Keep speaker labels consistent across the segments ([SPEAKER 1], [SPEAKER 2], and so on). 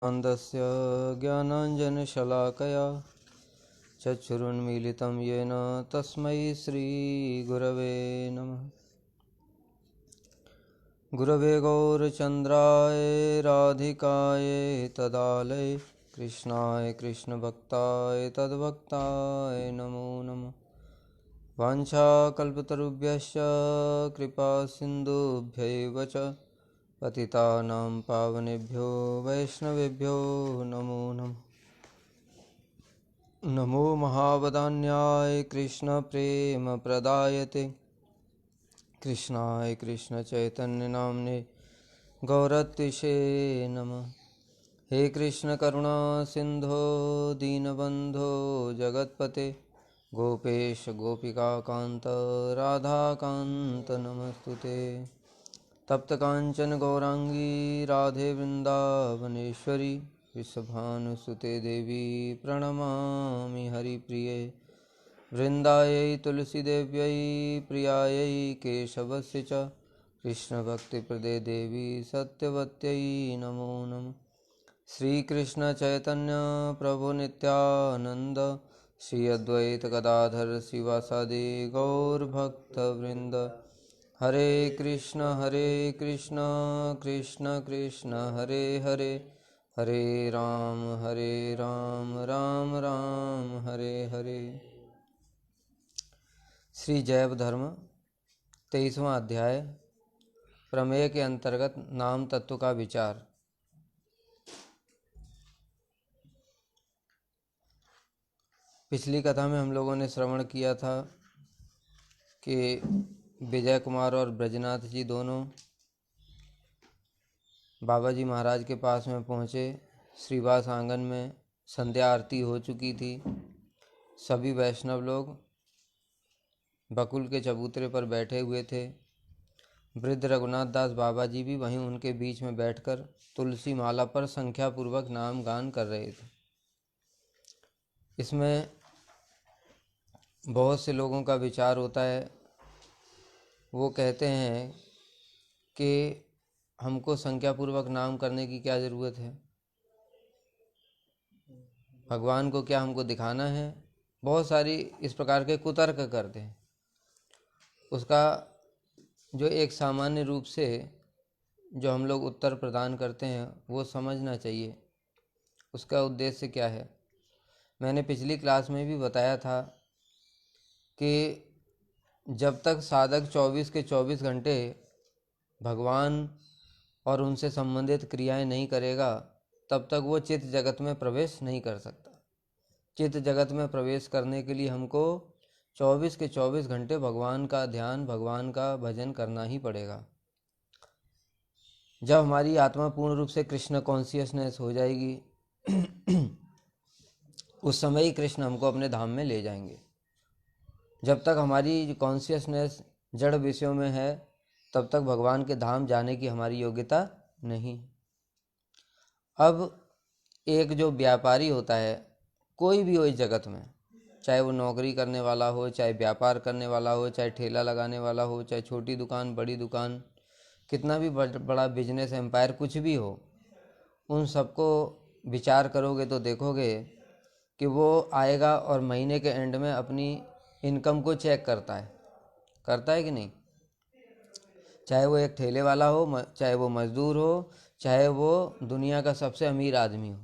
[SPEAKER 1] आनन्दस्य ज्ञानाञ्जनशलाकया चक्षुरुन्मीलितं येन तस्मै श्रीगुरवे नमः। गुरवे गौरचन्द्राय राधिकाय तदालये कृष्णाय कृष्णभक्ताय तद्भक्ताय नमो नमः। वाञ्छाकल्पतरुभ्यश्च कृपासिन्धुभ्यैव च पतितानां पावनेभ्यो वैष्णवेभ्यो नमो नमः। नमो महावदान्याय कृष्णप्रेमप्रदायते कृष्णाय कृष्णचैतन्यनाम्ने गौरत्विषे नमः। हे कृष्ण करुणा सिन्धो दीनबन्धो जगत्पते गोपेश गोपिकान्त राधाकान्त नमस्तुते। तप्त कांचन गौरांगी राधे वृंदावनेश्वरी विश्वभानुसुते देवी प्रणमामि हरिप्रिये। वृंदायै तुलसीदेव्यै प्रियायै केशवस्य च कृष्णभक्तिप्रदे देवी सत्यवत्यै नमो नमः। श्रीकृष्ण चैतन्य प्रभु नित्यानंद श्री अद्वैत गदाधर शिवासादि गौरभक्तवृंद। हरे कृष्ण कृष्ण कृष्ण हरे हरे, हरे राम राम राम हरे हरे। श्री जैव धर्म 23वां अध्याय प्रमेय के अंतर्गत नाम तत्व का विचार। पिछली कथा में हम लोगों ने श्रवण किया था कि विजय कुमार और ब्रजनाथ जी दोनों बाबा जी महाराज के पास में पहुँचे। श्रीवास आंगन में संध्या आरती हो चुकी थी। सभी वैष्णव लोग बकुल के चबूतरे पर बैठे हुए थे। वृद्ध रघुनाथ दास बाबा जी भी वहीं उनके बीच में बैठकर तुलसी माला पर संख्यापूर्वक नाम गान कर रहे थे। इसमें बहुत से लोगों का विचार होता है। वो कहते हैं कि हमको संख्यापूर्वक नाम करने की क्या ज़रूरत है, भगवान को क्या हमको दिखाना है। बहुत सारी इस प्रकार के कुतर्क करते हैं। उसका जो एक सामान्य रूप से जो हम लोग उत्तर प्रदान करते हैं वो समझना चाहिए उसका उद्देश्य क्या है। मैंने पिछली क्लास में भी बताया था कि जब तक साधक 24 के 24 घंटे भगवान और उनसे संबंधित क्रियाएं नहीं करेगा तब तक वो चित्त जगत में प्रवेश नहीं कर सकता। चित्त जगत में प्रवेश करने के लिए हमको 24 के 24 घंटे भगवान का ध्यान, भगवान का भजन करना ही पड़ेगा। जब हमारी आत्मा पूर्ण रूप से कृष्ण कॉन्शियसनेस हो जाएगी उस समय ही कृष्ण हमको अपने धाम में ले जाएंगे। जब तक हमारी कॉन्शियसनेस जड़ विषयों में है तब तक भगवान के धाम जाने की हमारी योग्यता नहीं। अब एक जो व्यापारी होता है, कोई भी हो इस जगत में, चाहे वो नौकरी करने वाला हो, चाहे व्यापार करने वाला हो, चाहे ठेला लगाने वाला हो, चाहे छोटी दुकान बड़ी दुकान, कितना भी बड़ा बिजनेस एम्पायर कुछ भी हो, उन सबको विचार करोगे तो देखोगे कि वो आएगा और महीने के एंड में अपनी इनकम को चेक करता है कि नहीं। चाहे वो एक ठेले वाला हो, चाहे वो मजदूर हो, चाहे वो दुनिया का सबसे अमीर आदमी हो,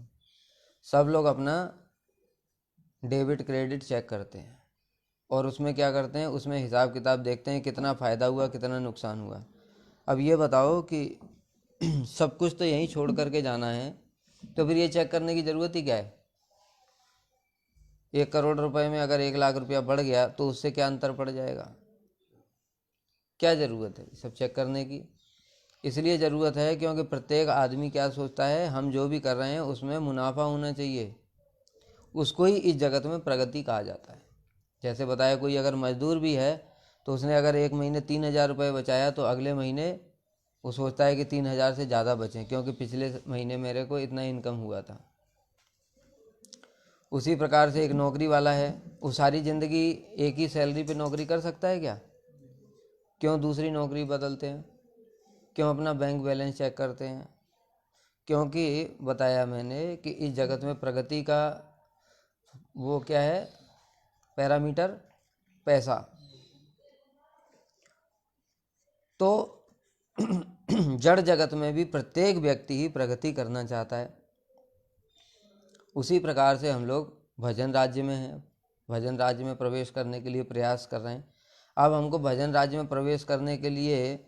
[SPEAKER 1] सब लोग अपना डेबिट क्रेडिट चेक करते हैं और उसमें क्या करते हैं, उसमें हिसाब किताब देखते हैं कितना फ़ायदा हुआ, कितना नुकसान हुआ। अब ये बताओ कि सब कुछ तो यहीं छोड़ करके जाना है, तो फिर ये चेक करने की ज़रूरत ही क्या है। 1 करोड़ रुपए में अगर 1 लाख रुपया बढ़ गया तो उससे क्या अंतर पड़ जाएगा। क्या ज़रूरत है सब चेक करने की। इसलिए ज़रूरत है क्योंकि प्रत्येक आदमी क्या सोचता है, हम जो भी कर रहे हैं उसमें मुनाफा होना चाहिए। उसको ही इस जगत में प्रगति कहा जाता है। जैसे बताया, कोई अगर मजदूर भी है तो उसने अगर एक महीने 3,000 रुपये बचाया तो अगले महीने वो सोचता है कि 3,000 से ज़्यादा बचें क्योंकि पिछले महीने मेरे को इतना इनकम हुआ था। उसी प्रकार से एक नौकरी वाला है, वो सारी ज़िंदगी एक ही सैलरी पे नौकरी कर सकता है क्या। क्यों दूसरी नौकरी बदलते हैं, क्यों अपना बैंक बैलेंस चेक करते हैं, क्योंकि बताया मैंने कि इस जगत में प्रगति का वो क्या है, पैरामीटर पैसा। तो जड़ जगत में भी प्रत्येक व्यक्ति ही प्रगति करना चाहता है। उसी प्रकार से हम लोग भजन राज्य में हैं, भजन राज्य में प्रवेश करने के लिए प्रयास कर रहे हैं। अब हमको भजन राज्य में प्रवेश करने के लिए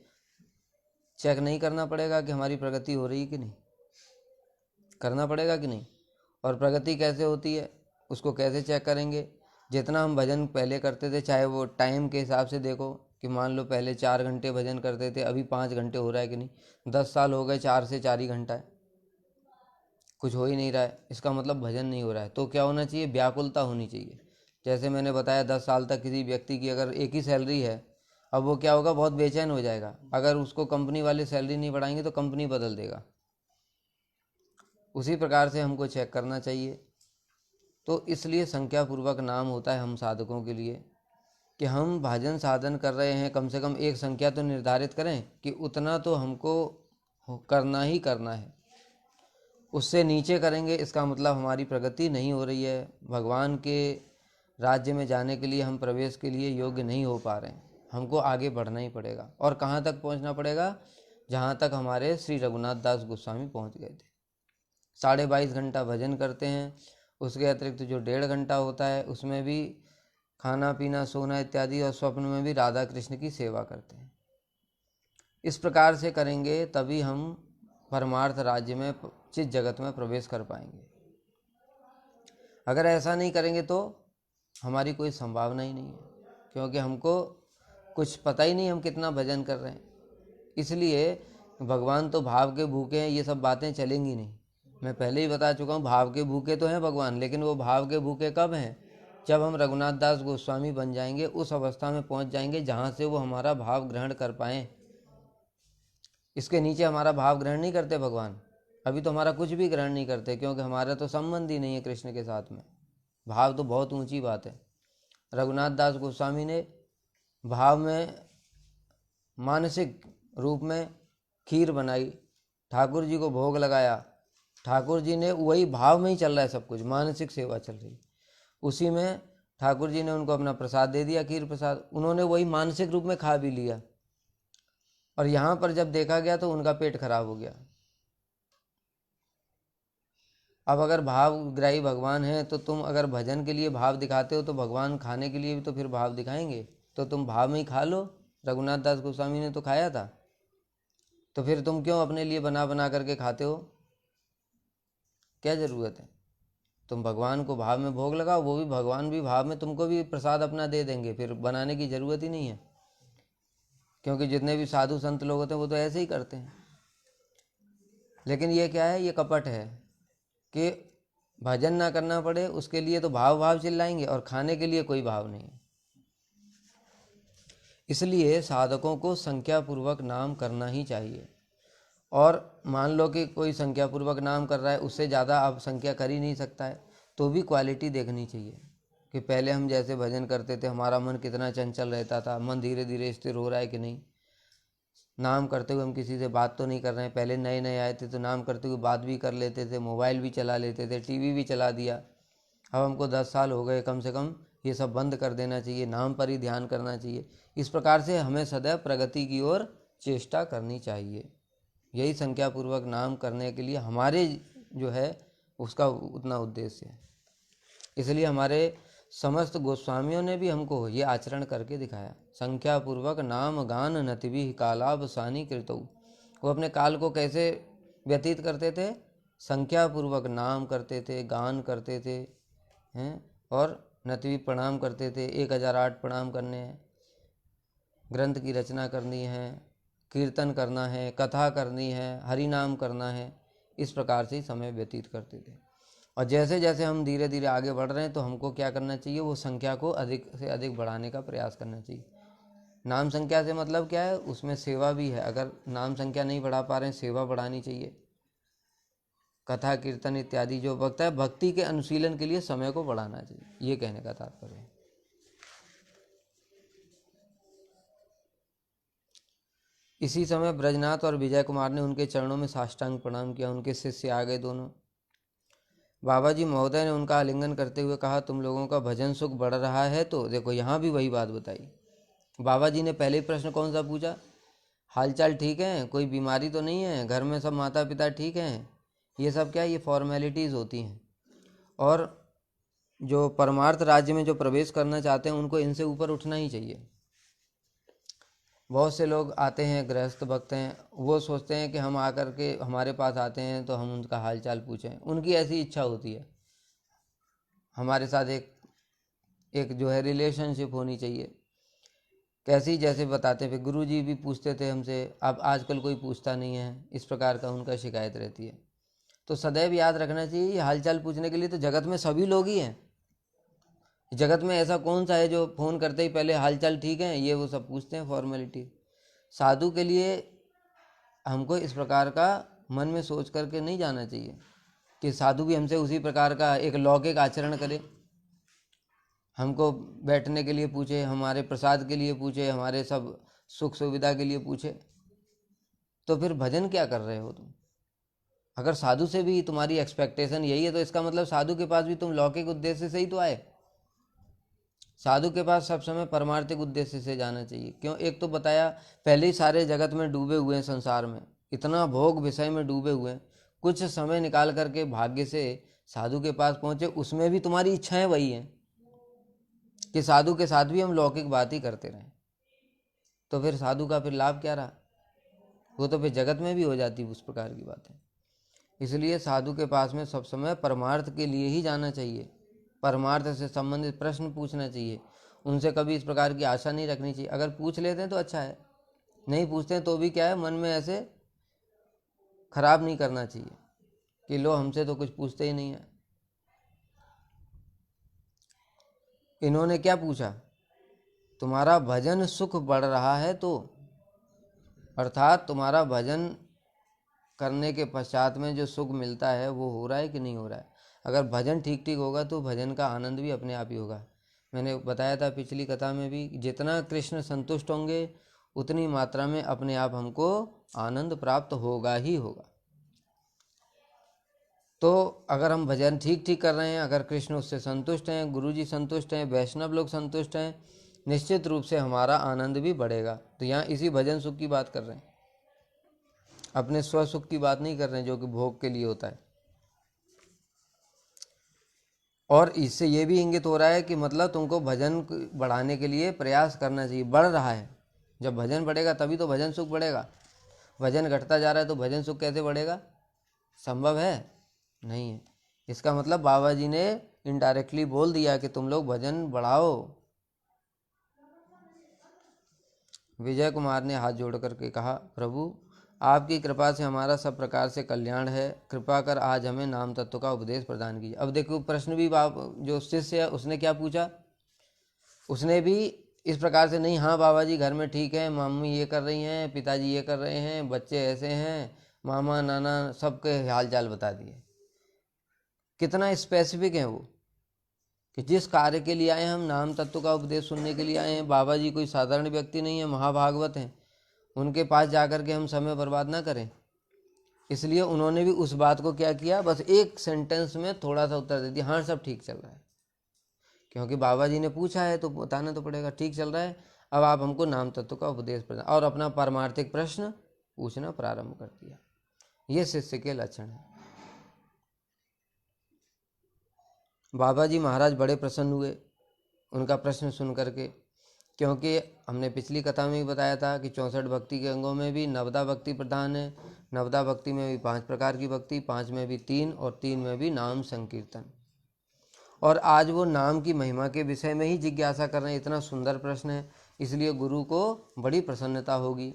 [SPEAKER 1] चेक नहीं करना पड़ेगा कि हमारी प्रगति हो रही है कि नहीं, करना पड़ेगा कि नहीं। और प्रगति कैसे होती है, उसको कैसे चेक करेंगे। जितना हम भजन पहले करते थे, चाहे वो टाइम के हिसाब से देखो कि मान लो पहले 4 घंटे भजन करते थे, अभी 5 घंटे हो रहा है कि नहीं। 10 साल हो गए, 4 से 4 ही घंटा है, कुछ हो ही नहीं रहा है, इसका मतलब भजन नहीं हो रहा है। तो क्या होना चाहिए, व्याकुलता होनी चाहिए। जैसे मैंने बताया 10 साल तक किसी व्यक्ति की अगर एक ही सैलरी है, अब वो क्या होगा, बहुत बेचैन हो जाएगा। अगर उसको कंपनी वाले सैलरी नहीं बढ़ाएंगे तो कंपनी बदल देगा। उसी प्रकार से हमको चेक करना चाहिए। तो इसलिए संख्यापूर्वक नाम होता है हम साधकों के लिए कि हम भजन साधन कर रहे हैं, कम से कम एक संख्या तो निर्धारित करें कि उतना तो हमको करना ही करना है। उससे नीचे करेंगे इसका मतलब हमारी प्रगति नहीं हो रही है, भगवान के राज्य में जाने के लिए हम प्रवेश के लिए योग्य नहीं हो पा रहे हैं। हमको आगे बढ़ना ही पड़ेगा। और कहाँ तक पहुँचना पड़ेगा, जहाँ तक हमारे श्री रघुनाथ दास गोस्वामी पहुँच गए थे। 22.5 घंटा भजन करते हैं, उसके अतिरिक्त जो 1.5 घंटा होता है उसमें भी खाना पीना सोना इत्यादि, और स्वप्न में भी राधा कृष्ण की सेवा करते हैं। इस प्रकार से करेंगे तभी हम परमार्थ राज्य में, चित जगत में प्रवेश कर पाएंगे। अगर ऐसा नहीं करेंगे तो हमारी कोई संभावना ही नहीं है, क्योंकि हमको कुछ पता ही नहीं हम कितना भजन कर रहे हैं। इसलिए भगवान तो भाव के भूखे हैं, ये सब बातें चलेंगी नहीं। मैं पहले ही बता चुका हूँ, भाव के भूखे तो हैं भगवान, लेकिन वो भाव के भूखे कब हैं, जब हम रघुनाथ दास गोस्वामी बन जाएंगे, उस अवस्था में पहुँच जाएंगे जहाँ से वो हमारा भाव ग्रहण कर पाएँ। इसके नीचे हमारा भाव ग्रहण नहीं करते भगवान, अभी तो हमारा कुछ भी ग्रहण नहीं करते, क्योंकि हमारा तो संबंध ही नहीं है कृष्ण के साथ में। भाव तो बहुत ऊंची बात है। रघुनाथ दास गोस्वामी ने भाव में मानसिक रूप में खीर बनाई, ठाकुर जी को भोग लगाया, ठाकुर जी ने वही भाव में ही चल रहा है सब कुछ, मानसिक सेवा चल रही, उसी में ठाकुर जी ने उनको अपना प्रसाद दे दिया, खीर प्रसाद, उन्होंने वही मानसिक रूप में खा भी लिया। और यहाँ पर जब देखा गया तो उनका पेट खराब हो गया। अब अगर भावग्राही भगवान है तो तुम अगर भजन के लिए भाव दिखाते हो तो भगवान खाने के लिए भी तो फिर भाव दिखाएंगे, तो तुम भाव में ही खा लो। रघुनाथ दास गोस्वामी ने तो खाया था, तो फिर तुम क्यों अपने लिए बना बना करके खाते हो, क्या ज़रूरत है। तुम भगवान को भाव में भोग लगाओ, वो भी भगवान भी भाव में तुमको भी प्रसाद अपना दे देंगे, फिर बनाने की ज़रूरत ही नहीं है। क्योंकि जितने भी साधु संत लोग होते हैं वो तो ऐसे ही करते हैं। लेकिन ये क्या है, ये कपट है कि भजन ना करना पड़े उसके लिए तो भाव भाव चिल्लाएंगे, और खाने के लिए कोई भाव नहीं। इसलिए साधकों को संख्यापूर्वक नाम करना ही चाहिए। और मान लो कि कोई संख्यापूर्वक नाम कर रहा है, उससे ज़्यादा अब संख्या कर ही नहीं सकता है, तो भी क्वालिटी देखनी चाहिए कि पहले हम जैसे भजन करते थे हमारा मन कितना चंचल रहता था, मन धीरे धीरे स्थिर हो रहा है कि नहीं। नाम करते हुए हम किसी से बात तो नहीं कर रहे हैं। पहले नए नए आए थे तो नाम करते हुए बात भी कर लेते थे, मोबाइल भी चला लेते थे, टीवी भी चला दिया। अब हमको 10 साल हो गए, कम से कम ये सब बंद कर देना चाहिए, नाम पर ही ध्यान करना चाहिए। इस प्रकार से हमें सदैव प्रगति की ओर चेष्टा करनी चाहिए। यही संख्यापूर्वक नाम करने के लिए हमारे जो है उसका उतना उद्देश्य है। इसलिए हमारे समस्त गोस्वामियों ने भी हमको ये आचरण करके दिखाया। संख्यापूर्वक नाम गान नतिभि कालावसानी कृतौ। वो अपने काल को कैसे व्यतीत करते थे, संख्यापूर्वक नाम करते थे, गान करते थे हैं, और नतिभि प्रणाम करते थे। 1008 प्रणाम करने हैं, ग्रंथ की रचना करनी है, कीर्तन करना है, कथा करनी है, हरि नाम करना है। इस प्रकार से ही समय व्यतीत करते थे। और जैसे जैसे हम धीरे धीरे आगे बढ़ रहे हैं तो हमको क्या करना चाहिए, वो संख्या को अधिक से अधिक बढ़ाने का प्रयास करना चाहिए। नाम संख्या से मतलब क्या है, उसमें सेवा भी है। अगर नाम संख्या नहीं बढ़ा पा रहे हैं, सेवा बढ़ानी चाहिए। कथा कीर्तन इत्यादि जो वक्त है, भक्ति के अनुशीलन के लिए समय को बढ़ाना चाहिए, ये कहने का तात्पर्य है। इसी समय ब्रजनाथ और विजय कुमार ने उनके चरणों में साष्टांग प्रणाम किया। उनके शिष्य आ गए दोनों। बाबा जी महोदय ने उनका आलिंगन करते हुए कहा, तुम लोगों का भजन सुख बढ़ रहा है। तो देखो यहाँ भी वही बात बताई। बाबा जी ने पहले ही प्रश्न कौन सा पूछा? हालचाल ठीक है, कोई बीमारी तो नहीं है, घर में सब माता पिता ठीक हैं? ये सब क्या, ये फॉर्मेलिटीज़ होती हैं। और जो परमार्थ राज्य में जो प्रवेश करना चाहते हैं उनको इनसे ऊपर उठना ही चाहिए। बहुत से लोग आते हैं, गृहस्थ भक्त हैं, वो सोचते हैं कि हम आकर के हमारे पास आते हैं तो हम उनका हालचाल पूछें। उनकी ऐसी इच्छा होती है, हमारे साथ एक जो है रिलेशनशिप होनी चाहिए। कैसी, जैसे बताते थे गुरु जी भी पूछते थे हमसे, अब आजकल कोई पूछता नहीं है, इस प्रकार का उनका शिकायत रहती है। तो सदैव याद रखना चाहिए, ये हालचाल पूछने के लिए तो जगत में सभी लोग ही हैं। जगत में ऐसा कौन सा है जो फ़ोन करते ही पहले हालचाल ठीक है ये वो सब पूछते हैं, फॉर्मेलिटी। साधु के लिए हमको इस प्रकार का मन में सोच करके नहीं जाना चाहिए कि साधु भी हमसे उसी प्रकार का एक लौकिक आचरण करे, हमको बैठने के लिए पूछे, हमारे प्रसाद के लिए पूछे, हमारे सब सुख सुविधा के लिए पूछे। तो फिर भजन क्या कर रहे हो तुम? अगर साधु से भी तुम्हारी एक्सपेक्टेशन यही है तो इसका मतलब साधु के पास भी तुम लौकिक उद्देश्य से ही तो आए। साधु के पास सब समय परमार्थिक उद्देश्य से जाना चाहिए। क्यों? एक तो बताया, पहले ही सारे जगत में डूबे हुए हैं, संसार में इतना भोग विषय में डूबे हुए हैं, कुछ समय निकाल करके भाग्य से साधु के पास पहुँचे, उसमें भी तुम्हारी इच्छाएं वही हैं कि साधु के साथ भी हम लौकिक बात ही करते रहें। तो फिर साधु का फिर लाभ क्या रहा? वो तो फिर जगत में भी हो जाती उस प्रकार की बातें। इसलिए साधु के पास में सब समय परमार्थ के लिए ही जाना चाहिए, परमार्थ से संबंधित प्रश्न पूछना चाहिए। उनसे कभी इस प्रकार की आशा नहीं रखनी चाहिए। अगर पूछ लेते हैं तो अच्छा है, नहीं पूछते हैं तो भी क्या है, मन में ऐसे खराब नहीं करना चाहिए कि लो हमसे तो कुछ पूछते ही नहीं है। इन्होंने क्या पूछा? तुम्हारा भजन सुख बढ़ रहा है तो, अर्थात तुम्हारा भजन करने के पश्चात में जो सुख मिलता है वो हो रहा है कि नहीं हो रहा है। अगर भजन ठीक ठीक होगा तो भजन का आनंद भी अपने आप ही होगा। मैंने बताया था पिछली कथा में भी, जितना कृष्ण संतुष्ट होंगे उतनी मात्रा में अपने आप हमको आनंद प्राप्त होगा ही होगा। तो अगर हम भजन ठीक ठीक कर रहे हैं, अगर कृष्ण उससे संतुष्ट हैं, गुरु जी संतुष्ट हैं, वैष्णव लोग संतुष्ट हैं, निश्चित रूप से हमारा आनंद भी बढ़ेगा। तो यहाँ इसी भजन सुख की बात कर रहे हैं, अपने स्व सुख की बात नहीं कर रहे हैं जो कि भोग के लिए होता है। और इससे ये भी इंगित हो रहा है कि मतलब तुमको भजन बढ़ाने के लिए प्रयास करना चाहिए, बढ़ रहा है। जब भजन बढ़ेगा तभी तो भजन सुख बढ़ेगा। भजन घटता जा रहा है तो भजन सुख कैसे बढ़ेगा? संभव है? नहीं है। इसका मतलब बाबा जी ने इनडायरेक्टली बोल दिया कि तुम लोग भजन बढ़ाओ। विजय कुमार ने हाथ जोड़ करके कहा, प्रभु आपकी कृपा से हमारा सब प्रकार से कल्याण है, कृपा कर आज हमें नाम तत्व का उपदेश प्रदान कीजिए। अब देखो प्रश्न भी जो शिष्य है उसने क्या पूछा? उसने भी इस प्रकार से नहीं, हाँ बाबा जी घर में ठीक है, मम्मी ये कर रही हैं, पिताजी ये कर रहे हैं, बच्चे ऐसे हैं, मामा नाना सबके हाल चाल बता दिए। कितना स्पेसिफिक है वो कि जिस कार्य के लिए आए हम नाम तत्व का उपदेश सुनने के लिए आए हैं। बाबा जी कोई साधारण व्यक्ति नहीं है, महाभागवत हैं, उनके पास जाकर के हम समय बर्बाद ना करें। इसलिए उन्होंने भी उस बात को क्या किया, बस एक सेंटेंस में थोड़ा सा उत्तर दे दिया, हाँ सब ठीक चल रहा है। क्योंकि बाबा जी ने पूछा है तो बताना तो पड़ेगा, ठीक चल रहा है, अब आप हमको नाम तत्व का उपदेश प्रदान, और अपना पारमार्थिक प्रश्न पूछना प्रारंभ कर दिया। ये शिष्य के लक्षण है। बाबा जी महाराज बड़े प्रसन्न हुए उनका प्रश्न सुन करके, क्योंकि हमने पिछली कथा में भी बताया था कि 64 भक्ति के अंगों में भी नवदा भक्ति प्रधान है। नवदा भक्ति में भी 5 प्रकार की भक्ति, 5 में भी 3 और 3 में भी नाम संकीर्तन। और आज वो नाम की महिमा के विषय में ही जिज्ञासा कर रहे हैं। इतना सुंदर प्रश्न है, इसलिए गुरु को बड़ी प्रसन्नता होगी।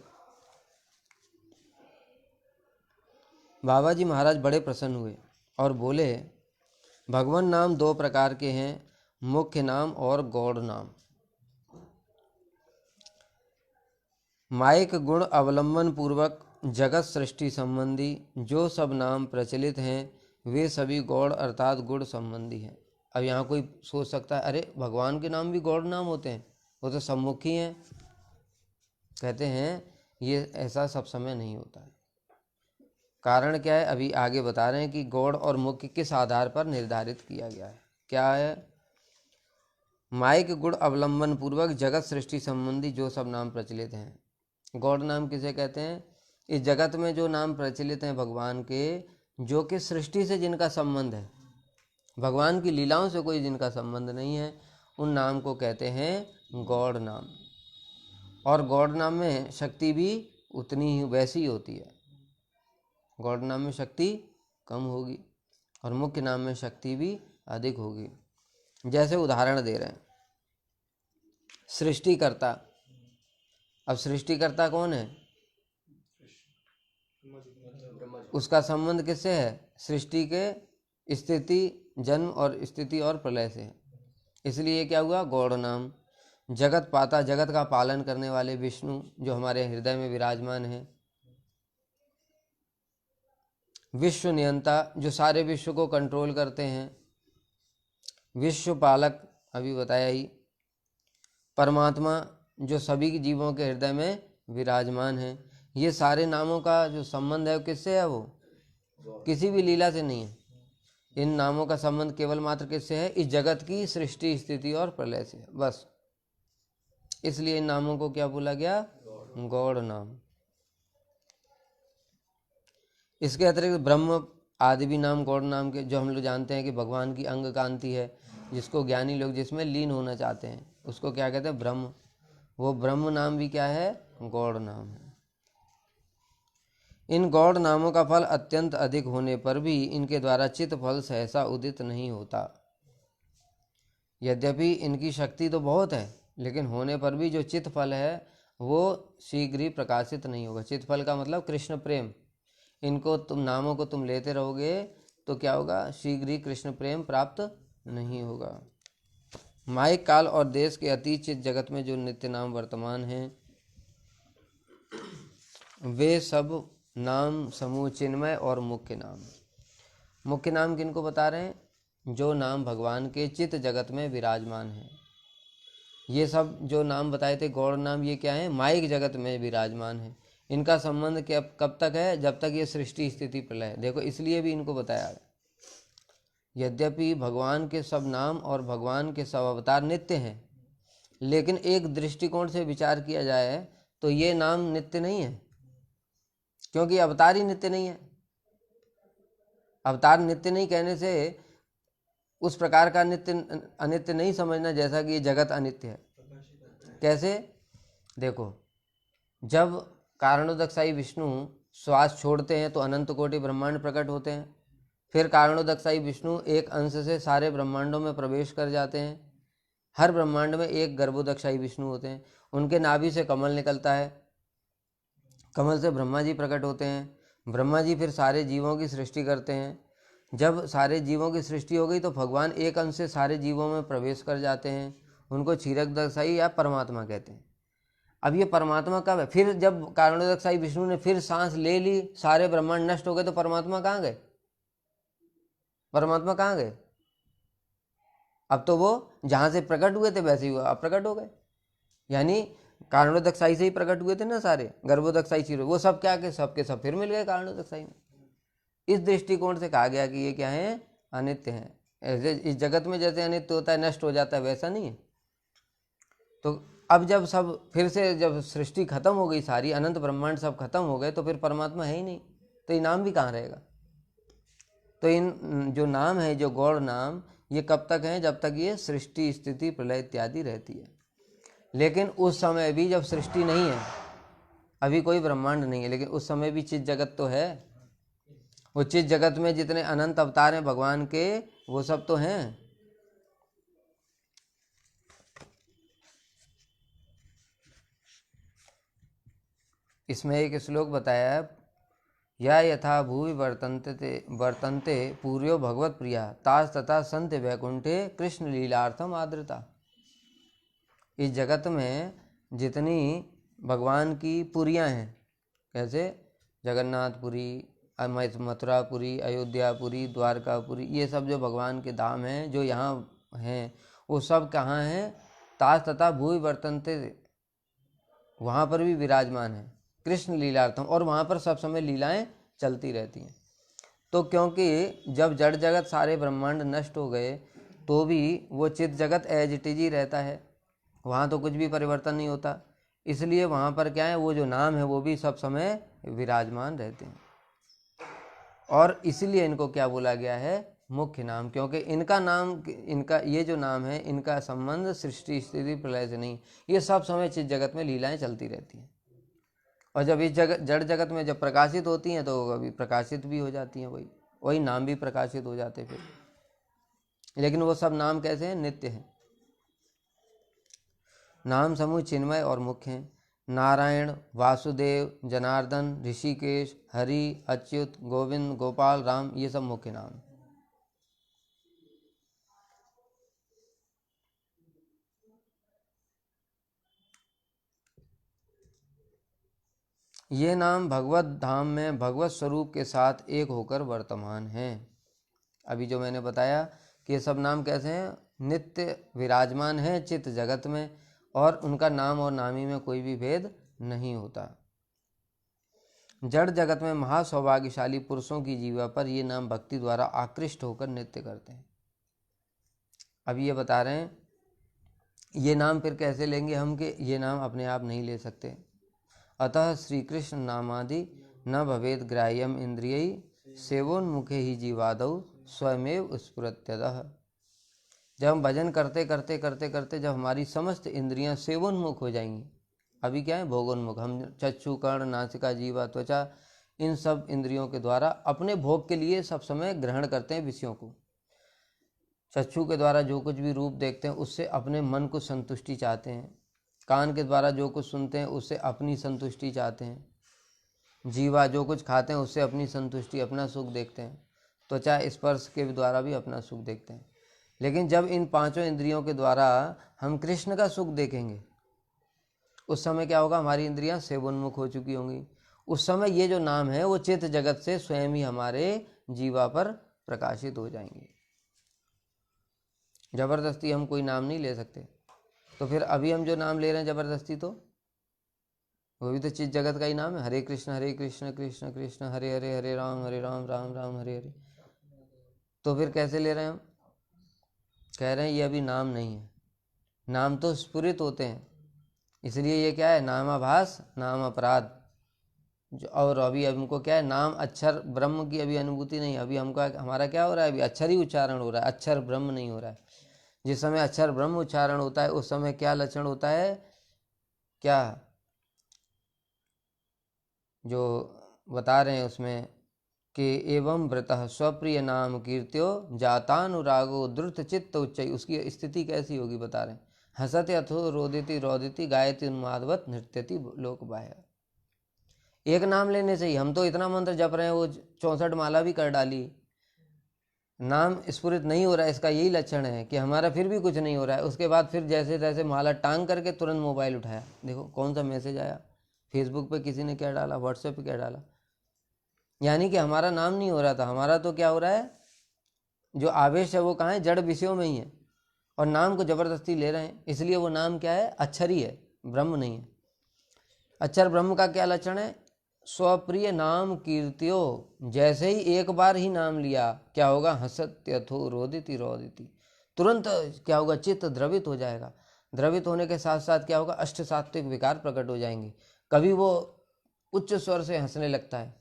[SPEAKER 1] बाबा जी महाराज बड़े प्रसन्न हुए और बोले, भगवान नाम 2 प्रकार के हैं, मुख्य नाम और गौड़ नाम। माइक गुण अवलंबन पूर्वक जगत सृष्टि संबंधी जो सब नाम प्रचलित हैं वे सभी गौड़ अर्थात गुण संबंधी हैं। अब यहाँ कोई सोच सकता है, अरे भगवान के नाम भी गौड़ नाम होते हैं, वो तो सम्मुखी हैं। कहते हैं ये ऐसा सब समय नहीं होता है। कारण क्या है, अभी आगे बता रहे हैं कि गौड़ और मुख्य किस आधार पर निर्धारित किया गया है। क्या है, माइक गुण अवलंबन पूर्वक जगत सृष्टि संबंधी जो सब नाम प्रचलित हैं। गौड़ नाम किसे कहते हैं? इस जगत में जो नाम प्रचलित हैं भगवान के, जो कि सृष्टि से जिनका संबंध है, भगवान की लीलाओं से कोई जिनका संबंध नहीं है, उन नाम को कहते हैं गौड़ नाम। और गौड़ नाम में शक्ति भी उतनी ही वैसी ही होती है। गौड़ नाम में शक्ति कम होगी और मुख्य नाम में शक्ति भी अधिक होगी। जैसे उदाहरण दे रहे हैं, सृष्टिकर्ता। अब सृष्टिकर्ता कौन है? उसका संबंध किससे है? सृष्टि के स्थिति, जन्म और स्थिति और प्रलय से है। इसलिए क्या हुआ? गौड़ नाम। जगत पाता, जगत का पालन करने वाले विष्णु जो हमारे हृदय में विराजमान है। विश्व नियंता, जो सारे विश्व को कंट्रोल करते हैं। विश्व पालक, अभी बताया ही। परमात्मा, जो सभी जीवों के हृदय में विराजमान है। ये सारे नामों का जो संबंध है वो किससे है? वो किसी भी लीला से नहीं है। इन नामों का संबंध केवल मात्र किससे है? इस जगत की सृष्टि, स्थिति और प्रलय से, बस। इसलिए इन नामों को क्या बोला गया? गौड़ नाम। इसके अतिरिक्त ब्रह्म आदि भी नाम गौड़ नाम के, जो हम लोग जानते हैं कि भगवान की अंग कांति है, जिसको ज्ञानी लोग जिसमें लीन होना चाहते हैं उसको क्या कहते हैं? ब्रह्म। वो ब्रह्म नाम भी क्या है? गौड़ नाम है। इन गौड़ नामों का फल अत्यंत अधिक होने पर भी इनके द्वारा चित्त फल सहसा उदित नहीं होता। यद्यपि इनकी शक्ति तो बहुत है, लेकिन होने पर भी जो चित्त फल है वो शीघ्र ही प्रकाशित नहीं होगा। चित्त फल का मतलब कृष्ण प्रेम। इनको तुम नामों को तुम लेते रहोगे तो क्या होगा? शीघ्र ही कृष्ण प्रेम प्राप्त नहीं होगा। माइक काल और देश के अतीत चित्त जगत में जो नित्य नाम वर्तमान हैं, वे सब नाम समूह चिन्मय और मुख्य नाम। मुख्य नाम किनको बता रहे हैं? जो नाम भगवान के चित्त जगत में विराजमान है। ये सब जो नाम बताए थे गौड़ नाम, ये क्या है? माइक जगत में विराजमान है। इनका संबंध क्या कब तक है? जब तक ये सृष्टि, स्थिति, प्रलय है। देखो, इसलिए भी इनको बताया है। यद्यपि भगवान के सब नाम और भगवान के सब अवतार नित्य हैं, लेकिन एक दृष्टिकोण से विचार किया जाए तो ये नाम नित्य नहीं है, क्योंकि अवतार ही नित्य नहीं है। अवतार नित्य नहीं कहने से उस प्रकार का नित्य अनित्य नहीं समझना जैसा कि ये जगत अनित्य है। कैसे? देखो, जब कारणोदकशाई विष्णु श्वास छोड़ते हैं तो अनंत कोटि ब्रह्मांड प्रकट होते हैं। फिर कारणोदकशाई विष्णु एक अंश से सारे ब्रह्मांडों में प्रवेश कर जाते हैं। हर ब्रह्मांड में एक गर्भोदकशाई विष्णु होते हैं। उनके नाभि से कमल निकलता है, कमल से ब्रह्मा जी प्रकट होते हैं। ब्रह्मा जी फिर सारे जीवों की सृष्टि करते हैं। जब सारे जीवों की सृष्टि हो गई तो भगवान एक अंश से सारे जीवों में प्रवेश कर जाते हैं। उनको क्षीरकदकशाई या परमात्मा कहते हैं। अब ये परमात्मा कब है? फिर जब कारणोदकशाई विष्णु ने फिर सांस ले ली, सारे ब्रह्मांड नष्ट हो गए, तो परमात्मा कहाँ गए? परमात्मा कहाँ गए? अब तो वो जहाँ से प्रकट हुए थे वैसे ही अब प्रकट हो गए। यानी कारणोदकशाई से ही प्रकट हुए थे ना सारे, गर्भोदकशाई, क्षीरो, वो सब क्या के सब फिर मिल गए कारणोदकशाई में। इस दृष्टिकोण से कहा गया कि ये क्या है? अनित्य है। ऐसे इस जगत में जैसे अनित्य होता है, नष्ट हो जाता है, वैसा नहीं है। तो अब जब सब फिर से जब सृष्टि खत्म हो गई, सारी अनंत ब्रह्मांड सब खत्म हो गए, तो फिर परमात्मा है ही नहीं, तो ये नाम भी कहाँ रहेगा? तो इन जो नाम है, जो गौड़ नाम, ये कब तक हैं? जब तक ये सृष्टि, स्थिति, प्रलय इत्यादि रहती है। लेकिन उस समय भी जब सृष्टि नहीं है, अभी कोई ब्रह्मांड नहीं है, लेकिन उस समय भी चित्त जगत तो है। वो चित्त जगत में जितने अनंत अवतार हैं भगवान के, वो सब तो हैं। इसमें एक श्लोक बताया है, या यथा भूवि वर्तन्ते पूर्यो भगवत प्रिया तास तथा संत वैकुंठे कृष्ण लीलार्थम आदृता। इस जगत में जितनी भगवान की पुरियाँ हैं, कैसे? जगन्नाथपुरी, मथुरापुरी, अयोध्यापुरी, द्वारकापुरी, ये सब जो भगवान के धाम हैं जो यहाँ हैं, वो सब कहाँ हैं? तास तथा भूवि वर्तन्ते, वहाँ पर भी विराजमान है। कृष्ण लीलार्थम, और वहाँ पर सब समय लीलाएं चलती रहती हैं। तो क्योंकि जब जड़ जगत सारे ब्रह्मांड नष्ट हो गए तो भी वो चित जगत एज इट इज ही रहता है, वहाँ तो कुछ भी परिवर्तन नहीं होता, इसलिए वहाँ पर क्या है, वो जो नाम है वो भी सब समय विराजमान रहते हैं। और इसलिए इनको क्या बोला गया है, मुख्य नाम, क्योंकि इनका नाम, इनका ये जो नाम है, इनका संबंध सृष्टि स्थिति प्रलय से नहीं, ये सब समय चित जगत में लीलाएं चलती रहती हैं। और जब इस जड़ जगत में जब प्रकाशित होती हैं तो कभी प्रकाशित भी हो जाती हैं, वही नाम भी प्रकाशित हो जाते फिर। लेकिन वो सब नाम कैसे हैं, नित्य हैं। नाम समूह चिन्मय और मुख्य हैं। नारायण, वासुदेव, जनार्दन, ऋषिकेश, हरि, अच्युत, गोविंद, गोपाल, राम, ये सब मुख्य नाम। ये नाम भगवत धाम में भगवत स्वरूप के साथ एक होकर वर्तमान हैं। अभी जो मैंने बताया कि ये सब नाम कैसे हैं, नित्य विराजमान हैं चित्त जगत में, और उनका नाम और नामी में कोई भी भेद नहीं होता। जड़ जगत में महासौभाग्यशाली पुरुषों की जीवा पर ये नाम भक्ति द्वारा आकृष्ट होकर नृत्य करते हैं। अब ये बता रहे हैं ये नाम फिर कैसे लेंगे हम, कि ये नाम अपने आप नहीं ले सकते। अतः श्री कृष्ण नामादि न भवेद ग्राह्यम इंद्रिय सेवोन्मुखे ही जीवादौ स्वयमेव स्फुरत्यतः। जब हम भजन करते करते करते करते जब हमारी समस्त इंद्रियां सेवोन्मुख हो जाएंगी, अभी क्या है भोगोन्मुख, हम चक्षु कर्ण नासिका जीवा त्वचा इन सब इंद्रियों के द्वारा अपने भोग के लिए सब समय ग्रहण करते हैं विषयों को। चक्षु के द्वारा जो कुछ भी रूप देखते हैं उससे अपने मन को संतुष्टि चाहते हैं, कान के द्वारा जो कुछ सुनते हैं उससे अपनी संतुष्टि चाहते हैं, जीवा जो कुछ खाते हैं उससे अपनी संतुष्टि अपना सुख देखते हैं, त्वचा स्पर्श के द्वारा भी अपना सुख देखते हैं। लेकिन जब इन पांचों इंद्रियों के द्वारा हम कृष्ण का सुख देखेंगे उस समय क्या होगा, हमारी इंद्रियां सेवोन्मुख हो चुकी होंगी। उस समय ये जो नाम है वो चित्त जगत से स्वयं ही हमारे जीवा पर प्रकाशित हो जाएंगे। जबरदस्ती हम कोई नाम नहीं ले सकते। तो फिर अभी हम जो नाम ले रहे हैं जबरदस्ती, तो वो भी तो चित्त जगत का ही नाम है। हरे कृष्ण कृष्ण कृष्ण हरे हरे, हरे राम राम राम हरे हरे। तो फिर कैसे ले रहे हैं हम, कह रहे हैं ये अभी नाम नहीं है, नाम तो स्फुरित होते हैं, इसलिए ये क्या है, नामाभास नाम अपराध। और अभी हमको क्या है, नाम अक्षर ब्रह्म की अभी अनुभूति नहीं, अभी हमको हमारा क्या हो रहा है, अभी अक्षर ही उच्चारण हो रहा है, अक्षर ब्रह्म नहीं हो रहा है। जिस समय अक्षर ब्रह्म उच्चारण होता है उस समय क्या लक्षण होता है, क्या जो बता रहे हैं उसमें कि एवं व्रतः स्वप्रिय नाम कीर्त्यो जातानुरागो द्रुत चित्त उच्चई, उसकी स्थिति कैसी होगी बता रहे हैं। हसते अथो रोदिति रोदिति गायति उन्मादवत नृत्यति लोक बाह्य। एक नाम लेने से ही हम तो इतना मंत्र जप रहे हैं, वो 64 माला भी कर डाली, नाम स्फुरित नहीं हो रहा है। इसका यही लक्षण है कि हमारा फिर भी कुछ नहीं हो रहा है। उसके बाद फिर जैसे तैसे माला टांग करके तुरंत मोबाइल उठाया, देखो कौन सा मैसेज आया, फेसबुक पे किसी ने क्या डाला, व्हाट्सएप पे क्या डाला, यानी कि हमारा नाम नहीं हो रहा था। हमारा तो क्या हो रहा है, जो आवेश है वो कहाँ है, जड़ विषयों में ही है, और नाम को जबरदस्ती ले रहे हैं। इसलिए वो नाम क्या है, अक्षर ही है, ब्रह्म नहीं है। अक्षर ब्रह्म का क्या लक्षण है, स्वप्रिय नाम कीर्त्यो, जैसे ही एक बार ही नाम लिया क्या होगा, हसत्यथो रोदिति रोदिति, तुरंत क्या होगा, चित्त द्रवित हो जाएगा। द्रवित होने के साथ साथ क्या होगा, अष्ट सात्विक विकार प्रकट हो जाएंगे। कभी वो उच्च स्वर से हंसने लगता है,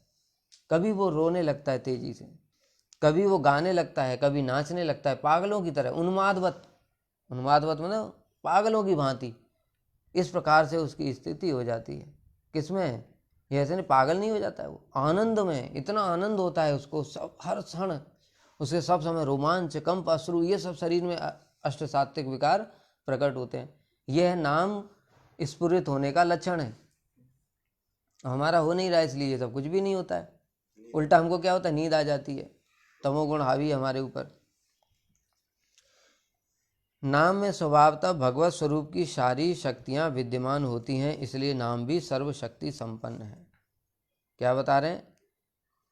[SPEAKER 1] कभी वो रोने लगता है तेजी से, कभी वो गाने लगता है, कभी नाचने लगता है, पागलों की तरह, उन्मादवत, उन्मादवत मतलब पागलों की भांति। इस प्रकार से उसकी स्थिति हो जाती है। किसमें, ये ऐसे नहीं, पागल नहीं हो जाता है, वो आनंद में इतना आनंद होता है उसको, सब हर क्षण उसके सब समय रोमांच कंप अश्रु ये सब शरीर में अष्ट सात्विक विकार प्रकट होते हैं। यह नाम स्फुरित होने का लक्षण है। हमारा हो नहीं रहा है, इसलिए ये सब कुछ भी नहीं होता है। उल्टा हमको क्या होता है, नींद आ जाती है, तमोगुण हावी हमारे ऊपर। नाम में स्वभावतः भगवत स्वरूप की सारी शक्तियां विद्यमान होती हैं, इसलिए नाम भी सर्वशक्ति संपन्न है। क्या बता रहे हैं,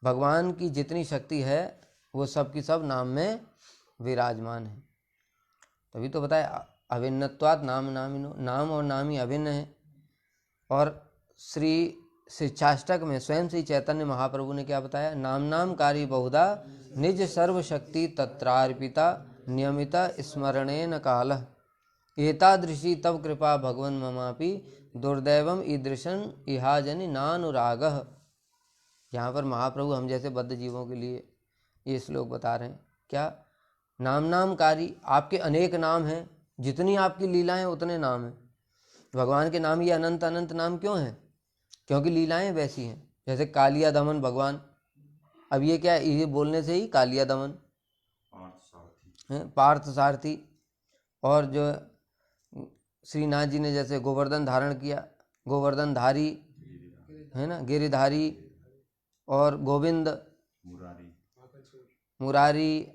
[SPEAKER 1] भगवान की जितनी शक्ति है वो सब की सब नाम में विराजमान है। तभी तो बताया अभिन्नत्वात् नाम नामिनो, नाम और नाम ही अभिन्न है। और श्री शिक्षाष्टक में स्वयं श्री चैतन्य महाप्रभु ने क्या बताया, नाम नाम कारी बहुधा निज सर्वशक्ति तत्रार्पिता नियमिता स्मरणेन कालः एतादृशी तव कृपा भगवन् ममापि दुर्दैवम ईदृशन इहाजनि नानुरागः। यहाँ पर महाप्रभु हम जैसे बद्ध जीवों के लिए ये श्लोक बता रहे हैं। क्या? नाम नामकारी, आपके अनेक नाम हैं, जितनी आपकी लीलाएं उतने नाम हैं। भगवान के नाम ये अनंत अनंत नाम क्यों हैं? क्योंकि लीलाएं वैसी हैं। जैसे कालिया दमन भगवान, अब ये क्या, ये बोलने से ही कालिया दमन है, पार्थ सारथी। और जो श्रीनाथ जी ने जैसे गोवर्धन धारण किया, गोवर्धन धारी है ना, गिरिधारी, और गोविंद, मुरारी,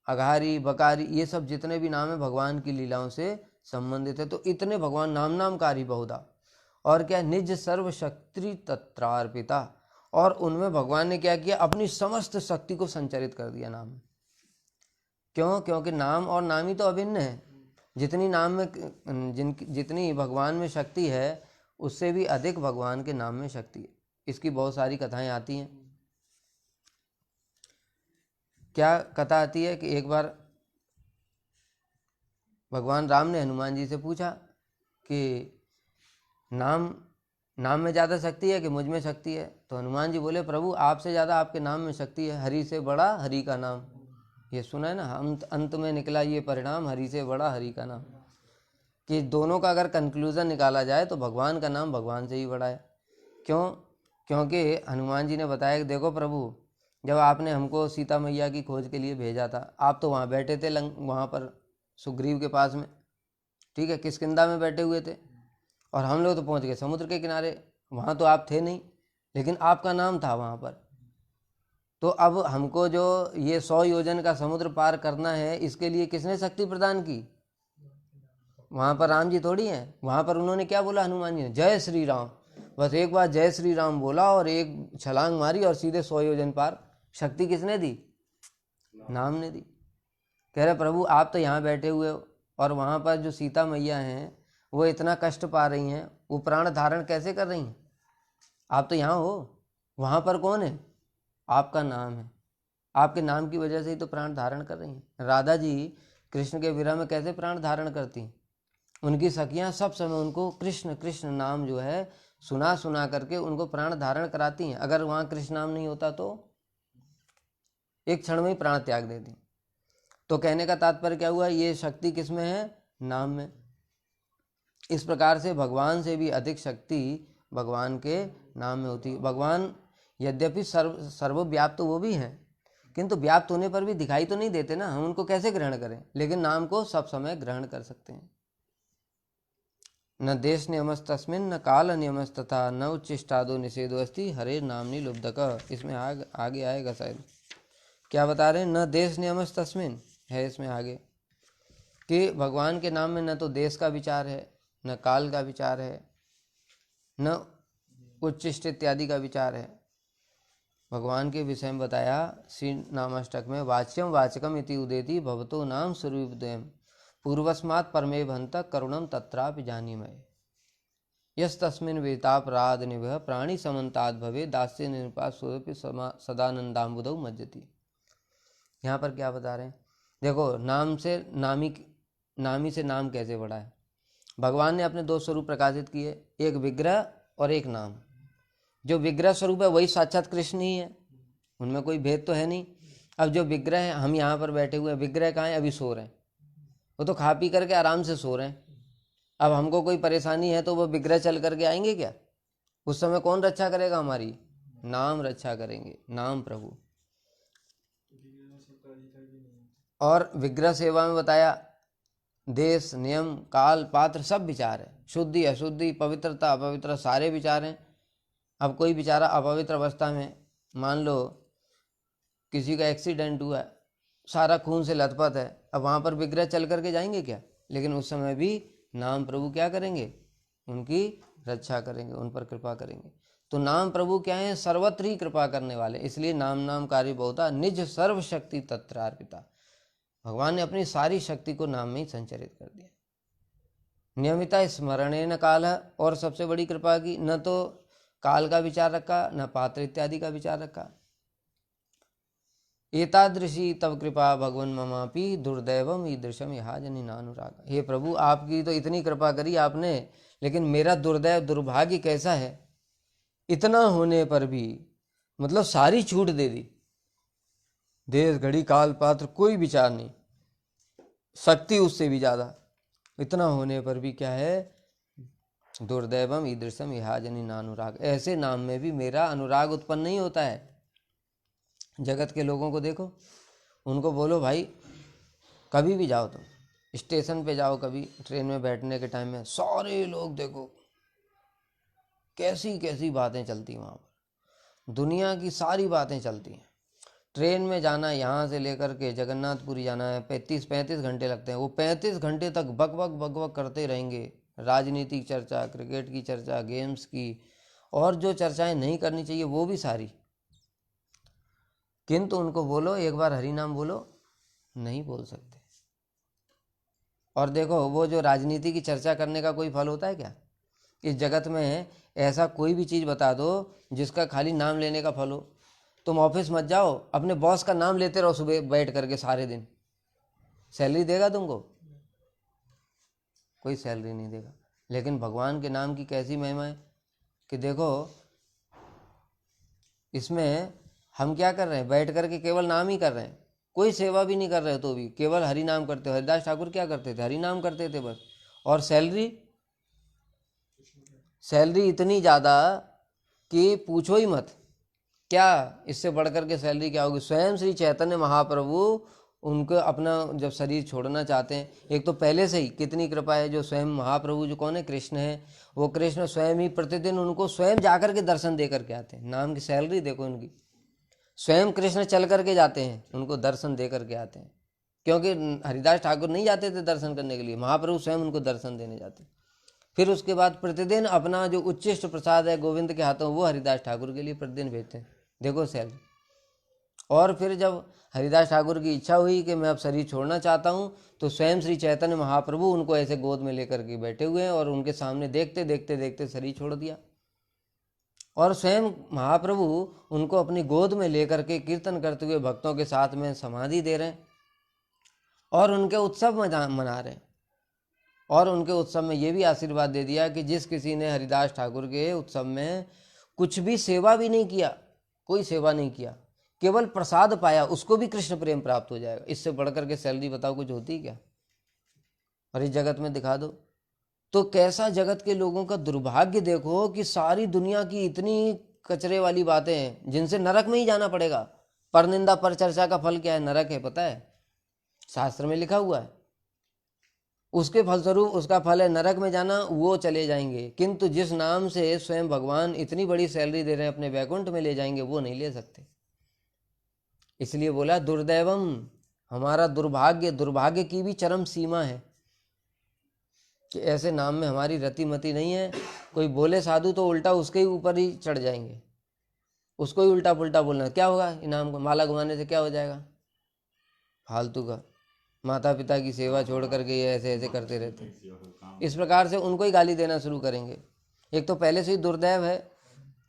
[SPEAKER 1] अघारी, बकारी, ये सब जितने भी नाम है भगवान की लीलाओं से संबंधित है। तो इतने भगवान नाम नामकारी बहुधा, और क्या, निज सर्वशक्ति तत्रार्पिता, और उनमें भगवान ने क्या किया, अपनी समस्त शक्ति को संचरित कर दिया नाम में। क्यों? क्योंकि नाम और नामी तो अभिन्न है। जितनी नाम में जितनी भगवान में शक्ति है उससे भी अधिक भगवान के नाम में शक्ति है। इसकी बहुत सारी कथाएं आती हैं। क्या कथा आती है कि एक बार भगवान राम ने हनुमान जी से पूछा कि नाम में ज़्यादा शक्ति है कि मुझ में शक्ति है? तो हनुमान जी बोले, प्रभु आपसे ज़्यादा आपके नाम में शक्ति है, हरि से बड़ा हरि का नाम। ये सुना है ना, हम अंत में निकला ये परिणाम, हरि से बड़ा हरि का नाम। कि दोनों का अगर कंक्लूजन निकाला जाए तो भगवान का नाम भगवान से ही बड़ा है। क्यों? क्योंकि हनुमान जी ने बताया कि देखो प्रभु, जब आपने हमको सीता मैया की खोज के लिए भेजा था, आप तो वहाँ बैठे थे वहाँ पर सुग्रीव के पास में, ठीक है, किष्किंधा में बैठे हुए थे, और हम लोग तो पहुँच गए समुद्र के किनारे, वहाँ तो आप थे नहीं, लेकिन आपका नाम था वहाँ पर। तो अब हमको जो ये 100 योजन का समुद्र पार करना है, इसके लिए किसने शक्ति प्रदान की? वहाँ पर राम जी थोड़ी हैं। वहाँ पर उन्होंने क्या बोला हनुमान जी ने, जय श्री राम, बस एक बार जय श्री राम बोला और एक छलांग मारी और सीधे 100 योजन पार। शक्ति किसने दी? नाम ने दी। कह रहे प्रभु आप तो यहाँ बैठे हुए हो, और वहाँ पर जो सीता मैया हैं वो इतना कष्ट पा रही हैं, वो प्राण धारण कैसे कर रही हैं? आप तो यहाँ हो, वहाँ पर कौन है? आपका नाम है, आपके नाम की वजह से ही तो प्राण धारण कर रही हैं। राधा जी कृष्ण के विरह में कैसे प्राण धारण करती हैं? उनकी सखियाँ सब समय उनको कृष्ण कृष्ण नाम जो है सुना सुना करके उनको प्राण धारण कराती हैं। अगर वहाँ कृष्ण नाम नहीं होता तो एक क्षण में ही प्राण त्याग देती। तो कहने का तात्पर्य क्या हुआ, ये शक्ति किस में है? नाम में। इस प्रकार से भगवान से भी अधिक शक्ति भगवान के नाम में होती है। भगवान यद्यपि सर्वव्याप्त वो भी हैं, किंतु व्याप्त होने पर भी दिखाई तो नहीं देते ना, हम उनको कैसे ग्रहण करें? लेकिन नाम को सब समय ग्रहण कर सकते हैं। न देश नियमस्तस्मिन् न काल नियमस्तथा न उच्चिष्टादो निषेधो अस्ति हरे नामनि लुब्धक। इसमें आगे आएगा शायद, क्या बता रहे हैं, न देश नियमस्तस्मिन् है इसमें आगे, कि भगवान के नाम में न तो देश का विचार है, न काल का विचार है, न उच्चिष्ट इत्यादि का विचार है। भगवान के विषय में बताया श्री नामाष्टक में, वाच्यम वाचकम इति उदेति भवतो नाम स्वरूपद्वयम् पूर्वस्मात् परमे भंत करुणम तत्रापि जानीमय यस्तस्मिन् वेतापराध निभः प्राणी समन्ताद् भवे दास्य निरुपा स्वरूपि सदानंदाम्बुधौ मज्जति। यहाँ पर क्या बता रहे हैं, देखो नाम से नामी से नाम कैसे बढ़ा है। भगवान ने अपने 2 स्वरूप प्रकाशित किए, एक विग्रह और एक नाम। जो विग्रह स्वरूप है वही साक्षात कृष्ण ही है, उनमें कोई भेद तो है नहीं। अब जो विग्रह है, हम यहाँ पर बैठे हुए हैं, विग्रह कहाँ है? अभी सो रहे हैं, वो तो खा पी करके आराम से सो रहे हैं। अब हमको कोई परेशानी है तो वो विग्रह चल करके आएंगे क्या? उस समय कौन रक्षा करेगा हमारी? नाम रक्षा करेंगे, नाम प्रभु। और विग्रह सेवा में बताया देश नियम काल पात्र सब विचार है, शुद्धि अशुद्धि पवित्रता अपवित्र सारे विचार हैं। अब कोई बेचारा अपवित्र अवस्था में, मान लो किसी का एक्सीडेंट हुआ है, सारा खून से लथपथ है, अब वहाँ पर विग्रह चल करके जाएंगे क्या? लेकिन उस समय भी नाम प्रभु क्या करेंगे? उनकी रक्षा करेंगे, उन पर कृपा करेंगे। तो नाम प्रभु क्या है? सर्वत्र ही कृपा करने वाले। इसलिए नाम नाम कार्य बहुता निज सर्वशक्ति तत्र अर्पिता। भगवान ने अपनी सारी शक्ति को नाम में ही संचरित कर दिया। नियमिता स्मरणेन काल, और सबसे बड़ी कृपा की, न तो काल का विचार रखा, न पात्र इत्यादि का विचार रखा। एतादृशी तव कृपा भगवन ममापि दुर्दैवम ईदृशम यहा जनि नानुराग। हे प्रभु, आपकी तो इतनी कृपा करी आपने, लेकिन मेरा दुर्दैव दुर्भाग्य कैसा है, इतना होने पर भी मतलब सारी छूट दे दी, देश घड़ी काल पात्र कोई विचार नहीं, शक्ति उससे भी ज़्यादा, इतना होने पर भी क्या है, दुर्दैवम ईदृशम यहा जनि नानुराग। ऐसे नाम में भी मेरा अनुराग उत्पन्न नहीं होता है। जगत के लोगों को देखो, उनको बोलो भाई कभी भी जाओ, तुम स्टेशन पे जाओ, कभी ट्रेन में बैठने के टाइम में सारे लोग देखो कैसी कैसी बातें चलती वहाँ पर, दुनिया की सारी बातें चलती हैं। ट्रेन में जाना, यहाँ से लेकर के जगन्नाथपुरी जाना है, 35 घंटे लगते हैं। वो 35 घंटे तक बक बक बक बक करते रहेंगे, राजनीतिक चर्चा, क्रिकेट की चर्चा, गेम्स की, और जो चर्चाएं नहीं करनी चाहिए वो भी सारी। किंतु उनको बोलो एक बार हरि नाम बोलो, नहीं बोल सकते। और देखो, वो जो राजनीति की चर्चा करने का कोई फल होता है क्या? इस जगत में ऐसा कोई भी चीज़ बता दो जिसका खाली नाम लेने का फल हो। तुम ऑफिस मत जाओ, अपने बॉस का नाम लेते रहो सुबह बैठ करके सारे दिन, सैलरी देगा तुमको? कोई सैलरी नहीं देगा। लेकिन भगवान के नाम की कैसी महिमा है कि देखो, इसमें हम क्या कर रहे हैं, बैठ करके केवल नाम ही कर रहे हैं, कोई सेवा भी नहीं कर रहे हो, तो भी केवल हरि नाम करते हो। हरिदास ठाकुर क्या करते थे, हरि नाम करते थे बस। और सैलरी इतनी ज़्यादा कि पूछो ही मत, क्या इससे बढ़ करके सैलरी क्या होगी। स्वयं श्री चैतन्य महाप्रभु उनको अपना जब शरीर छोड़ना चाहते हैं, एक तो पहले से ही कितनी कृपा है, जो स्वयं महाप्रभु जो कौन है, कृष्ण है, वो कृष्ण स्वयं ही प्रतिदिन उनको स्वयं जाकर के दर्शन दे करके आते हैं। नाम की सैलरी देखो उनकी, स्वयं कृष्ण चल करके जाते हैं, उनको दर्शन दे करके आते हैं। क्योंकि हरिदास ठाकुर नहीं जाते थे दर्शन करने के लिए, महाप्रभु स्वयं उनको दर्शन देने जाते। फिर उसके बाद प्रतिदिन अपना जो उच्चिष्ट प्रसाद है गोविंद के हाथों, वो हरिदास ठाकुर के लिए प्रतिदिन भेजते हैं। देखो सैलरी। और फिर जब हरिदास ठाकुर की इच्छा हुई कि मैं अब शरीर छोड़ना चाहता हूँ, तो स्वयं श्री चैतन्य महाप्रभु उनको ऐसे गोद में लेकर के बैठे हुए हैं, और उनके सामने देखते देखते देखते शरीर छोड़ दिया। और स्वयं महाप्रभु उनको अपनी गोद में लेकर के कीर्तन करते हुए भक्तों के साथ में समाधि दे रहे हैं, और उनके उत्सव मना रहे हैं। और उनके उत्सव में ये भी आशीर्वाद दे दिया कि जिस किसी ने हरिदास ठाकुर के उत्सव में कुछ भी सेवा भी नहीं किया, कोई सेवा नहीं किया, केवल प्रसाद पाया, उसको भी कृष्ण प्रेम प्राप्त हो जाएगा। इससे बढ़कर के सैलरी बताओ कुछ होती क्या? और इस जगत में दिखा दो तो कैसा जगत के लोगों का दुर्भाग्य देखो कि सारी दुनिया की इतनी कचरे वाली बातें हैं जिनसे नरक में ही जाना पड़ेगा। पर निंदा पर चर्चा का फल क्या है? नरक है, पता है, शास्त्र में लिखा हुआ है। उसके फलस्वरूप उसका फल है नरक में जाना, वो चले जाएंगे। किंतु जिस नाम से स्वयं भगवान इतनी बड़ी सैलरी दे रहे हैं, अपने वैकुंठ में ले जाएंगे, वो नहीं ले सकते। इसलिए बोला दुर्दैवम, हमारा दुर्भाग्य, दुर्भाग्य की भी चरम सीमा है कि ऐसे नाम में हमारी रति मति नहीं है। कोई बोले साधु तो उल्टा उसके ही ऊपर ही चढ़ जाएंगे, उसको ही उल्टा पुल्टा बोलना। क्या होगा इनाम को, माला घुमाने से क्या हो जाएगा? फालतू का, माता पिता की सेवा छोड़ करके ये ऐसे ऐसे करते रहते हैं। इस प्रकार से उनको ही गाली देना शुरू करेंगे। एक तो पहले से ही दुर्दैव है,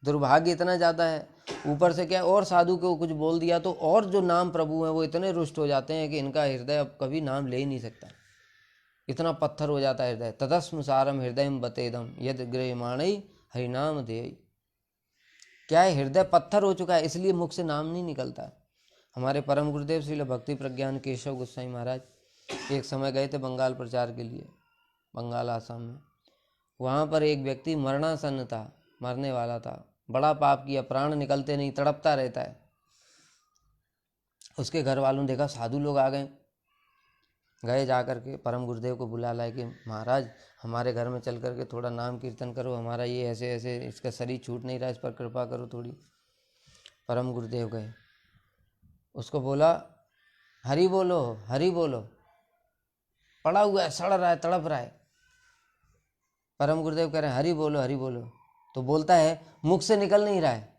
[SPEAKER 1] दुर्भाग्य इतना ज़्यादा है, ऊपर से क्या और साधु को कुछ बोल दिया तो और जो नाम प्रभु हैं वो इतने रुष्ट हो जाते हैं कि इनका हृदय अब कभी नाम ले ही नहीं सकता, इतना पत्थर हो जाता है हृदय। तदस्म सारम हृदय बतेदम यद गृहमाणई हरिनाम देय। क्या है, हृदय पत्थर हो चुका है, इसलिए मुख से नाम नहीं निकलता। हमारे परम गुरुदेव श्रील भक्ति प्रज्ञान केशव गोस्वामी महाराज एक समय गए थे बंगाल प्रचार के लिए, बंगाल आसाम में। वहाँ पर एक व्यक्ति मरणासन्न था, मरने वाला था, बड़ा पाप किया, प्राण निकलते नहीं, तड़पता रहता है। उसके घर वालों ने देखा साधु लोग आ गए जा कर के परम गुरुदेव को बुला लाए कि महाराज हमारे घर में चल करके थोड़ा नाम कीर्तन करो, हमारा ये ऐसे ऐसे इसका शरीर छूट नहीं रहा, इस पर कृपा करो थोड़ी। परम गुरुदेव गए, उसको बोला हरि बोलो, हरि बोलो, पड़ा हुआ है, सड़ रहा है, तड़प रहा है। परम गुरुदेव कह रहे हैं हरि बोलो, हरि बोलो। तो बोलता है मुख से निकल नहीं रहा है,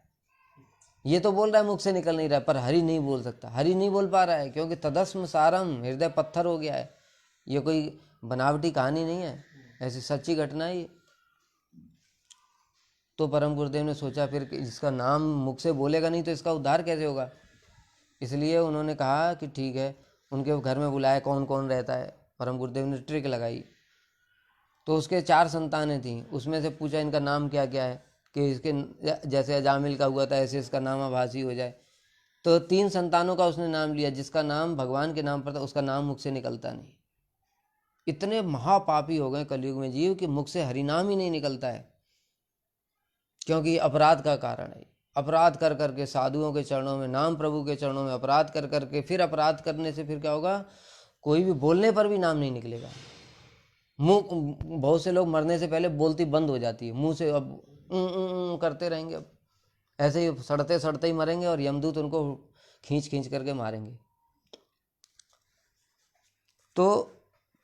[SPEAKER 1] ये तो बोल रहा है मुख से निकल नहीं रहा है, पर हरि नहीं बोल सकता, हरि नहीं बोल पा रहा है, क्योंकि तदस्म सारम, हृदय पत्थर हो गया है। ये कोई बनावटी कहानी नहीं है, ऐसी सच्ची घटना है ये। तो परम गुरुदेव ने सोचा फिर कि इसका नाम मुख से बोलेगा नहीं तो इसका उद्धार कैसे होगा। इसलिए उन्होंने कहा कि ठीक है, उनके घर में बुलाया कौन कौन रहता है। परम गुरुदेव ने ट्रिक लगाई, तो उसके 4 संतानें थीं, उसमें से पूछा इनका नाम क्या क्या है, कि इसके जैसे अजामिल का हुआ था ऐसे इसका नाम आभासी हो जाए। तो 3 संतानों का उसने नाम लिया, जिसका नाम भगवान के नाम पर था उसका नाम मुख से निकलता नहीं। इतने महापापी हो गए कलयुग में जीव कि मुख से हरि नाम ही नहीं निकलता है, क्योंकि अपराध का कारण है। अपराध कर करके साधुओं के चरणों में, नाम प्रभु के चरणों में अपराध कर करके, फिर अपराध करने से फिर क्या होगा, कोई भी बोलने पर भी नाम नहीं निकलेगा। मुंह, बहुत से लोग मरने से पहले बोलती बंद हो जाती है, मुंह से अब करते रहेंगे, अब ऐसे ही सड़ते सड़ते ही मरेंगे और यमदूत उनको खींच खींच करके मारेंगे। तो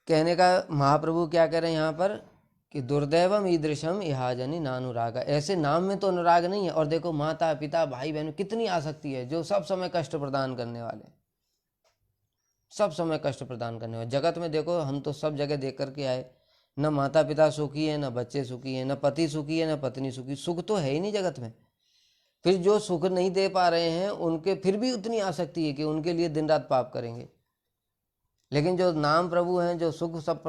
[SPEAKER 1] कहने का महाप्रभु क्या कह रहे हैं यहाँ पर कि दुर्दैवम ईदृशम इहाजनी नानुराग, ऐसे नाम में तो अनुराग नहीं है। और देखो माता पिता भाई बहन कितनी आसक्ति है, जो सब समय कष्ट प्रदान करने वाले, सब समय कष्ट प्रदान करने वाले। जगत में देखो, हम तो सब जगह देख करके आए, न माता पिता सुखी है, न बच्चे सुखी है, न पति सुखी है, न पत्नी सुखी, सुख तो है ही नहीं जगत में। फिर जो सुख नहीं दे पा रहे हैं उनके फिर भी उतनी आसक्ति है कि उनके लिए दिन रात पाप करेंगे। लेकिन जो नाम प्रभु हैं, जो सुख सब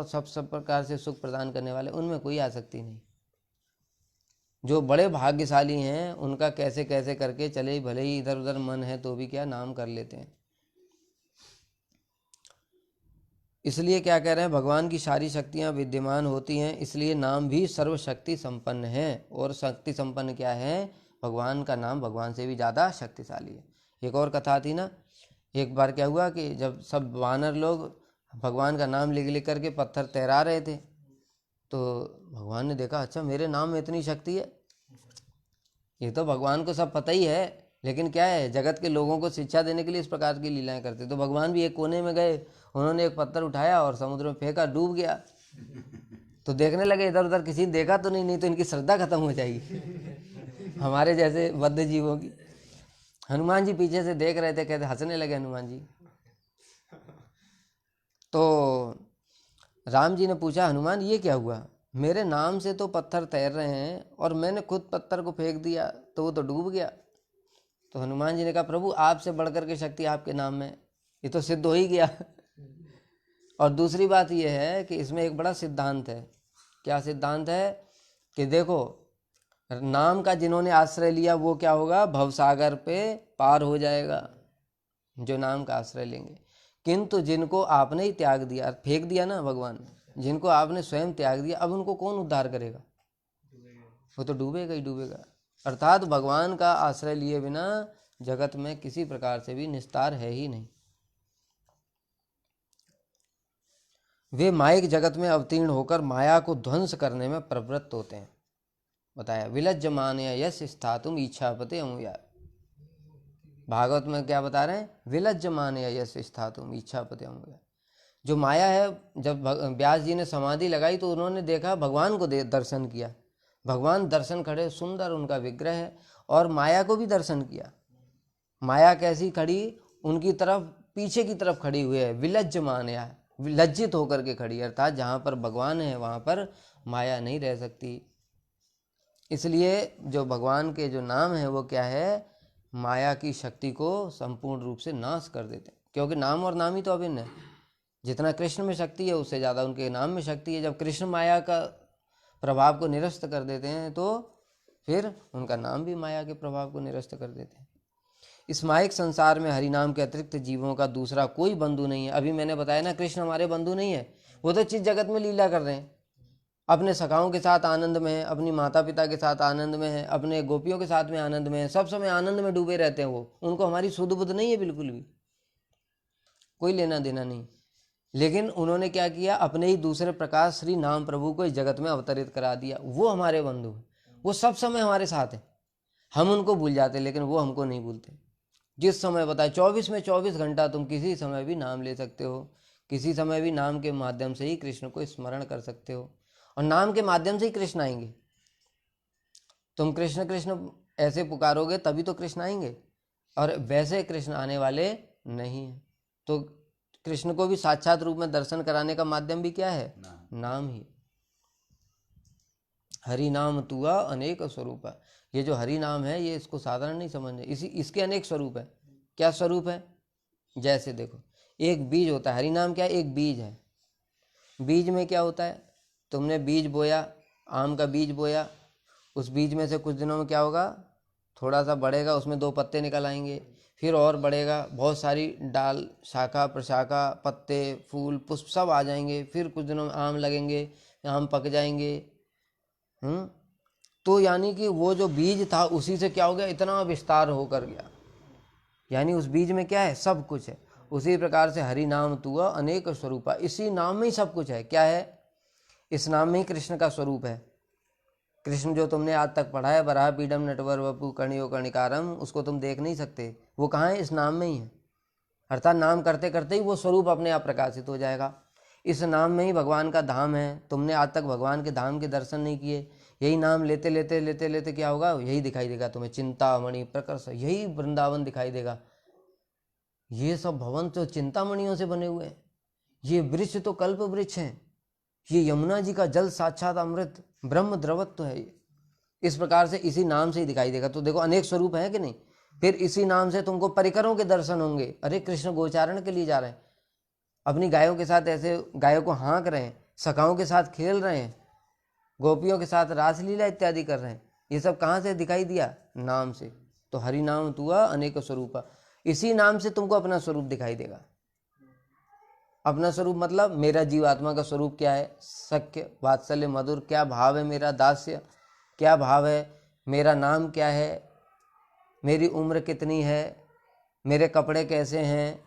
[SPEAKER 1] प्रकार से सुख प्रदान करने वाले, उनमें कोई आसक्ति नहीं। जो बड़े भाग्यशाली हैं उनका कैसे कैसे करके चले, भले ही इधर उधर मन है तो भी क्या नाम कर लेते हैं। इसलिए क्या कह रहे हैं, भगवान की सारी शक्तियां विद्यमान होती हैं, इसलिए नाम भी सर्वशक्ति संपन्न है। और शक्ति संपन्न क्या है, भगवान का नाम भगवान से भी ज़्यादा शक्तिशाली है। एक और कथा थी ना, एक बार क्या हुआ कि जब सब वानर लोग भगवान का नाम लिख लिख करके पत्थर तैरा रहे थे, तो भगवान ने देखा अच्छा मेरे नाम में इतनी शक्ति है। ये तो भगवान को सब पता ही है, लेकिन क्या है, जगत के लोगों को शिक्षा देने के लिए इस प्रकार की लीलाएं करते। तो भगवान भी एक कोने में गए, उन्होंने एक पत्थर उठाया और समुद्र में फेंका, डूब गया। तो देखने लगे इधर उधर, किसी ने देखा तो नहीं तो इनकी श्रद्धा खत्म हो जाएगी हमारे जैसे बद्ध जीवों की। हनुमान जी पीछे से देख रहे थे, कहते हंसने लगे हनुमान जी। तो राम जी ने पूछा, हनुमान ये क्या हुआ, मेरे नाम से तो पत्थर तैर रहे हैं और मैंने खुद पत्थर को फेंक दिया तो वो तो डूब गया। तो हनुमान जी ने कहा, प्रभु आपसे बढ़कर के शक्ति आपके नाम में, ये तो सिद्ध हो ही गया। और दूसरी बात यह है कि इसमें एक बड़ा सिद्धांत है। क्या सिद्धांत है कि देखो, नाम का जिन्होंने आश्रय लिया वो क्या होगा, भवसागर पे पार हो जाएगा, जो नाम का आश्रय लेंगे। किंतु जिनको आपने ही त्याग दिया, फेंक दिया ना भगवान, जिनको आपने स्वयं त्याग दिया, अब उनको कौन उद्धार करेगा, वो तो डूबेगा ही डूबेगा। अर्थात भगवान का आश्रय लिए बिना जगत में किसी प्रकार से भी निस्तार है ही नहीं। वे मायिक जगत में अवतीर्ण होकर माया को ध्वंस करने में प्रवृत्त होते हैं। बताया, विलज्जमानया यश स्थातुम इच्छापते अमुया। भागवत में क्या बता रहे हैं, विलज्जमानया यश स्थातुम इच्छापते अमुया। जो माया है, जब व्यास जी ने समाधि लगाई तो उन्होंने देखा, भगवान को दर्शन किया, भगवान दर्शन खड़े, सुंदर उनका विग्रह है, और माया को भी दर्शन किया। माया कैसी खड़ी, उनकी तरफ पीछे की तरफ खड़ी हुई है, विलज्जमानया, लज्जित होकर के खड़ी, अर्थात जहाँ पर भगवान है वहाँ पर माया नहीं रह सकती। इसलिए जो भगवान के जो नाम है वो क्या है, माया की शक्ति को संपूर्ण रूप से नाश कर देते हैं, क्योंकि नाम और नाम ही तो अभिन्न है। जितना कृष्ण में शक्ति है उससे ज़्यादा उनके नाम में शक्ति है। जब कृष्ण माया का प्रभाव को निरस्त कर देते हैं तो फिर उनका नाम भी माया के प्रभाव को निरस्त कर देते हैं। इस मायिक संसार में हरिनाम के अतिरिक्त जीवों का दूसरा कोई बंधु नहीं है। अभी मैंने बताया ना, कृष्ण हमारे बंधु नहीं है, वो तो चित्त जगत में लीला कर रहे हैं, अपने सखाओं के साथ आनंद में है, अपनी माता पिता के साथ आनंद में है, अपने गोपियों के साथ में आनंद में है, सब समय आनंद में डूबे रहते हैं वो। उनको हमारी सुध बुध नहीं है, बिल्कुल भी कोई लेना देना नहीं। लेकिन उन्होंने क्या किया, अपने ही दूसरे प्रकाश श्री नाम प्रभु को इस जगत में अवतरित करा दिया। वो हमारे बंधु हैं, वो सब समय हमारे साथ हैं। हम उनको भूल जाते लेकिन वो हमको नहीं भूलते। जिस समय बताए 24 में 24 घंटा तुम किसी समय भी नाम ले सकते हो, किसी समय भी नाम के माध्यम से ही कृष्ण को स्मरण कर सकते हो, और नाम के माध्यम से ही कृष्ण आएंगे। तुम कृष्ण कृष्ण ऐसे पुकारोगे तभी तो कृष्ण आएंगे, और वैसे कृष्ण आने वाले नहीं है। तो कृष्ण को भी साक्षात रूप में दर्शन कराने का माध्यम भी क्या है, नाम ही। हरि नाम तुआ अनेक स्वरूप। ये जो हरि नाम है ये इसको साधारण नहीं समझने, इसके अनेक स्वरूप है। क्या स्वरूप है? जैसे देखो, एक बीज होता है, हरि नाम क्या है? एक बीज है। बीज में क्या होता है? तुमने बीज बोया, आम का बीज बोया, उस बीज में से कुछ दिनों में क्या होगा? थोड़ा सा बढ़ेगा, उसमें 2 पत्ते निकल आएंगे, फिर और बढ़ेगा, बहुत सारी डाल, शाखा प्रशाखा, पत्ते, फूल, पुष्प सब आ जाएंगे, फिर कुछ दिनों में आम लगेंगे, आम पक जाएंगे। तो यानी कि वो जो बीज था उसी से क्या हो गया? इतना विस्तार होकर गया। यानी उस बीज में क्या है? सब कुछ है। उसी प्रकार से हरि नाम तुआ अनेक स्वरूपा, इसी नाम में ही सब कुछ है। क्या है? इस नाम में ही कृष्ण का स्वरूप है। कृष्ण जो तुमने आज तक पढ़ा है, वराह पीडम नटवर वपु कर्णियो कर्णिकारम, उसको तुम देख नहीं सकते, वो कहाँ है? इस नाम में ही है। अर्थात नाम करते करते ही वो स्वरूप अपने आप प्रकाशित हो जाएगा। इस नाम में ही भगवान का धाम है। तुमने आज तक भगवान के धाम के दर्शन नहीं किए, यही नाम लेते लेते लेते लेते क्या होगा? यही दिखाई देगा तुम्हें, चिंतामणि प्रकर्ष, यही वृंदावन दिखाई देगा। ये सब भवन तो चिंतामणियों से बने हुए हैं, ये वृक्ष तो कल्प वृक्ष हैं, ये यमुना जी का जल साक्षात अमृत ब्रह्म द्रवत्व है। ये इस प्रकार से इसी नाम से ही दिखाई देगा। तो देखो अनेक स्वरूप है कि नहीं। फिर इसी नाम से तुमको परिकरों के दर्शन होंगे। अरे कृष्ण गोचारण के लिए जा रहे हैं, अपनी गायों के साथ ऐसे गायों को हाँक रहे हैं, सखाओं के साथ खेल रहे हैं, गोपियों के साथ रासलीला इत्यादि कर रहे हैं। ये सब कहाँ से दिखाई दिया? नाम से। तो हरि नाम तुआ अनेक स्वरूप, इसी नाम से तुमको अपना स्वरूप दिखाई देगा। अपना स्वरूप मतलब मेरा जीवात्मा का स्वरूप क्या है? सख्य, वात्सल्य, मधुर। क्या भाव है मेरा? दास्य। क्या भाव है? मेरा नाम क्या है? मेरी उम्र कितनी है? मेरे कपड़े कैसे हैं?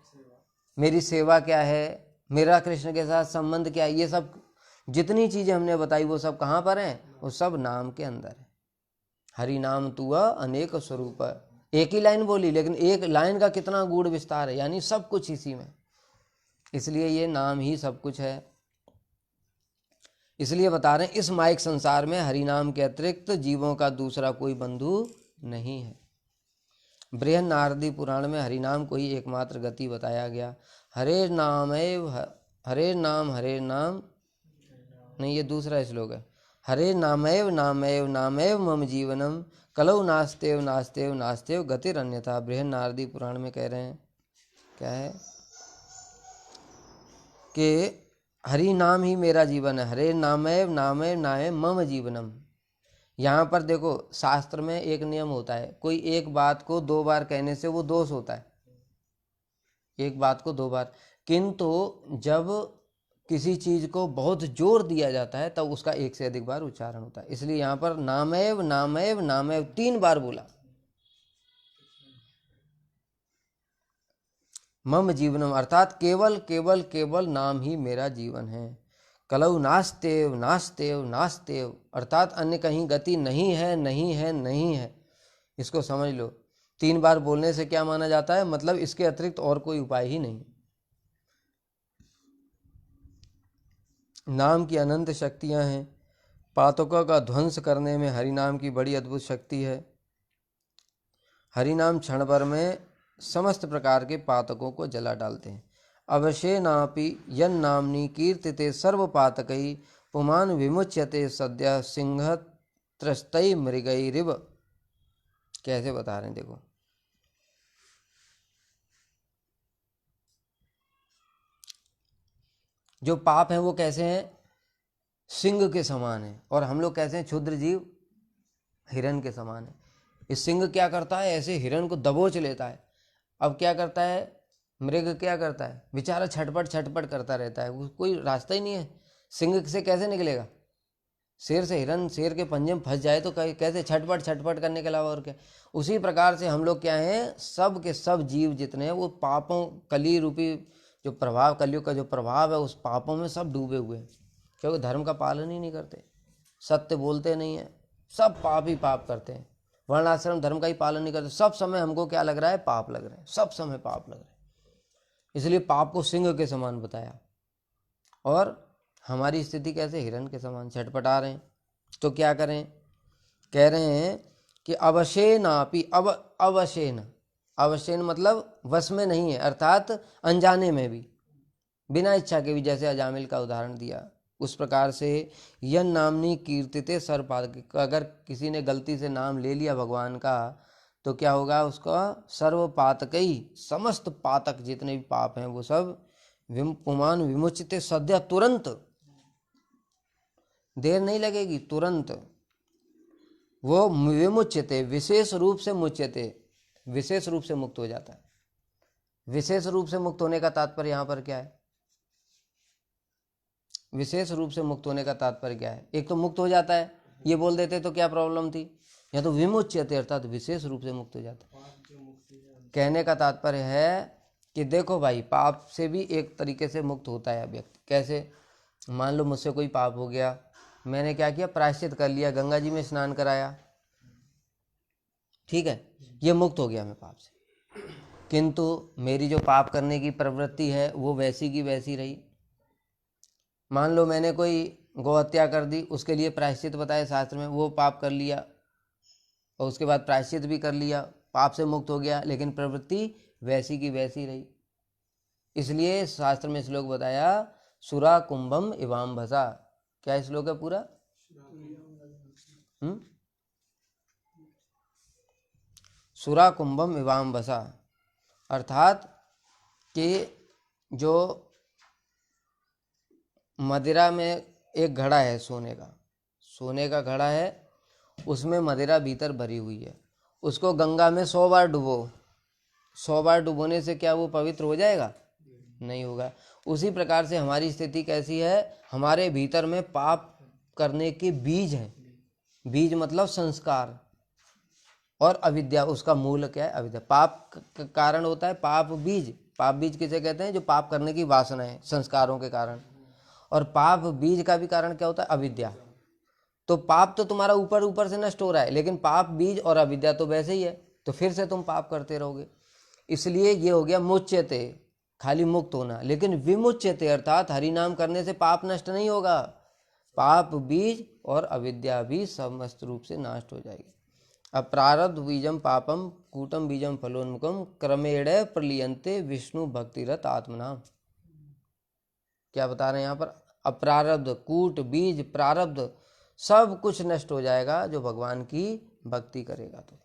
[SPEAKER 1] मेरी सेवा क्या है? मेरा कृष्ण के साथ संबंध क्या है? ये सब जितनी चीजें हमने बताई वो सब कहाँ पर हैं? वो सब नाम के अंदर है। हरि नाम तुआ अनेक स्वरूप। एक ही लाइन बोली, लेकिन एक लाइन का कितना गूढ़ विस्तार है, यानी सब कुछ इसी में। इसलिए ये नाम ही सब कुछ है। इसलिए बता रहे हैं, इस माइक संसार में हरि नाम के अतिरिक्त जीवों का दूसरा कोई बंधु नहीं है। बृहन नारदी पुराण में हरि नाम को ही एकमात्र गति बताया गया। हरे नाम हरे नाम नहीं, ये दूसरा श्लोक है। हरे नामेव नामेव नामेव मम जीवनम कलौ नास्तेव नास्तेव नास्तेव गतिर अन्यथा। बृहन नारदी पुराण में कह रहे हैं, क्या है कि हरि नाम ही मेरा जीवन है। हरे नामेव नामेव नामेव मम जीवनम। यहाँ पर देखो, शास्त्र में एक नियम होता है, कोई एक बात को 2 बार कहने से वो दोष होता है, एक बात को 2 बार। किंतु जब किसी चीज को बहुत जोर दिया जाता है तब उसका 1 से अधिक बार उच्चारण होता है। इसलिए यहाँ पर नामेव नामेव नामेव 3 बार बोला। मम जीवनम अर्थात केवल केवल केवल नाम ही मेरा जीवन है। कलौ नास्तेव नास्तेव नास्तेव अर्थात अन्य कहीं गति नहीं है, नहीं है, नहीं है। इसको समझ लो। 3 बार बोलने से क्या माना जाता है? मतलब इसके अतिरिक्त और कोई उपाय ही नहीं। नाम की अनंत शक्तियां हैं। पातकों का ध्वंस करने में हरि नाम की बड़ी अद्भुत शक्ति है। हरि नाम क्षण भर में समस्त प्रकार के पातकों को जला डालते हैं। अवशेनापि यन नामनी कीर्तिते सर्व पातकई पुमान विमुच्यते सद्य सिंह त्रस्तई मृगई रिव। कैसे बता रहे हैं देखो, जो पाप है वो कैसे हैं? सिंह के समान है। और हम लोग कैसे हैं? क्षुद्र जीव, हिरण के समान है। इस सिंह क्या करता है? ऐसे हिरण को दबोच लेता है। अब क्या करता है? मृग क्या करता है? बेचारा छटपट छटपट करता रहता है, वो कोई रास्ता ही नहीं है। सिंह से कैसे निकलेगा? शेर से, हिरण शेर के पंजे में फंस जाए तो कैसे? छटपट छटपट करने के अलावा और क्या। उसी प्रकार से हम लोग क्या हैं? सब के सब जीव जितने हैं वो पापों, कली रूपी जो प्रभाव, कलयुग का जो प्रभाव है उस पापों में सब डूबे हुए हैं। क्योंकि धर्म का पालन ही नहीं करते, सत्य बोलते नहीं है, सब पाप ही पाप करते हैं। वर्णाश्रम धर्म का ही पालन नहीं करते। सब समय हमको क्या लग रहा है? पाप लग रहे हैं, सब समय पाप लग रहे हैं। इसलिए पाप को सिंह के समान बताया। और हमारी स्थिति कैसे? हिरण के समान छटपटा रहे हैं। तो क्या करें? कह रहे हैं कि अवशेनापि, अवशेन, अवशेन मतलब वश में नहीं है, अर्थात अनजाने में भी, बिना इच्छा के भी। जैसे अजामिल का उदाहरण दिया, उस प्रकार से यन नामनी कीर्तिते सर्वपातक, अगर किसी ने गलती से नाम ले लिया भगवान का तो क्या होगा, उसका सर्वपातकई, समस्त पातक जितने भी पाप हैं वो सब पुमान विमुचिते सद्य, तुरंत, देर नहीं लगेगी, तुरंत वो विमुच्यते, विशेष रूप से मुच्यते, विशेष रूप से मुक्त हो जाता है। विशेष रूप से मुक्त होने का तात्पर्य यहाँ पर क्या है? विशेष रूप से मुक्त होने का तात्पर्य क्या है? एक तो मुक्त हो जाता है, ये बोल देते तो क्या प्रॉब्लम थी, या तो विमुच्यते अर्थात विशेष रूप से मुक्त हो जाता है। कहने का तात्पर्य है कि देखो भाई, पाप से भी एक तरीके से मुक्त होता है व्यक्ति। कैसे? मान लो मुझसे कोई पाप हो गया, मैंने क्या किया, प्रायश्चित कर लिया, गंगा जी में स्नान कराया, ठीक है, ये मुक्त हो गया मैं पाप से। किंतु मेरी जो पाप करने की प्रवृत्ति है वो वैसी की वैसी रही। मान लो मैंने कोई गौहत्या कर दी, उसके लिए प्रायश्चित बताए शास्त्र में, वो पाप कर लिया और उसके बाद प्रायश्चित भी कर लिया, पाप से मुक्त हो गया, लेकिन प्रवृत्ति वैसी की वैसी रही। इसलिए शास्त्र में श्लोक बताया, सुरा कुंभम इवाम भसा। क्या श्लोक है पूरा? सुरा कुंभम इवाम भसा, अर्थात कि जो मदिरा में एक घड़ा है, सोने का घड़ा है, उसमें मदिरा भीतर भरी हुई है, उसको गंगा में 100 बार डुबो, 100 बार डुबोने से क्या वो पवित्र हो जाएगा? नहीं होगा। उसी प्रकार से हमारी स्थिति कैसी है, हमारे भीतर में पाप करने के बीज हैं, बीज मतलब संस्कार, और अविद्या, उसका मूल क्या है? अविद्या। पाप का कारण होता है पाप बीज। पाप बीज किसे कहते हैं? जो पाप करने की वासना है, संस्कारों के कारण। और पाप बीज का भी कारण क्या होता है? अविद्या। तो पाप तो तुम्हारा ऊपर ऊपर से नष्ट हो रहा है, लेकिन पाप बीज और अविद्या तो वैसे ही है, तो फिर से तुम पाप करते रहोगे। इसलिए ये हो गया मुच्यते, खाली मुक्त होना। लेकिन विमुच्यते अर्थात हरि नाम करने से पाप नष्ट नहीं होगा, पाप बीज और अविद्या भी समस्त रूप से नष्ट हो जाएगी। अब प्रारब्ध बीजम पापम कूटम बीजम फलोन्मुखम क्रमेण प्रलीयन्ते विष्णु भक्तिरत आत्मनाम। क्या बता रहे हैं यहाँ पर? अप्रारब्ध, कूट, बीज, प्रारब्ध सब कुछ नष्ट हो जाएगा जो भगवान की भक्ति करेगा तो।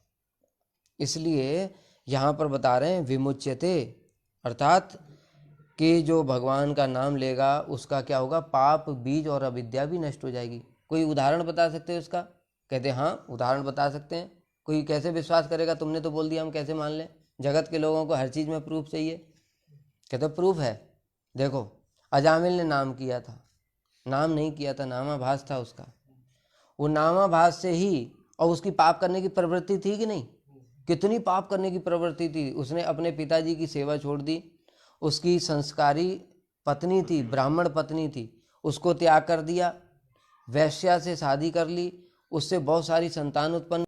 [SPEAKER 1] इसलिए यहाँ पर बता रहे हैं विमुच्यते, अर्थात कि जो भगवान का नाम लेगा उसका क्या होगा? पाप बीज और अविद्या भी नष्ट हो जाएगी। कोई उदाहरण बता सकते हैं उसका? कहते हैं हाँ, उदाहरण बता सकते हैं। कोई कैसे विश्वास करेगा? तुमने तो बोल दिया, हम कैसे मान लें? जगत के लोगों को हर चीज़ में प्रूफ चाहिए। कहते प्रूफ है, देखो अजामिल ने नाम किया था, नाम नहीं किया था, नामाभास था उसका। वो नामाभास से ही, और उसकी पाप करने की प्रवृत्ति थी कि नहीं? कितनी पाप करने की प्रवृत्ति थी। उसने अपने पिताजी की सेवा छोड़ दी, उसकी संस्कारी पत्नी थी, ब्राह्मण पत्नी थी, उसको त्याग कर दिया, वैश्या से शादी कर ली, उससे बहुत सारी संतान उत्पन्न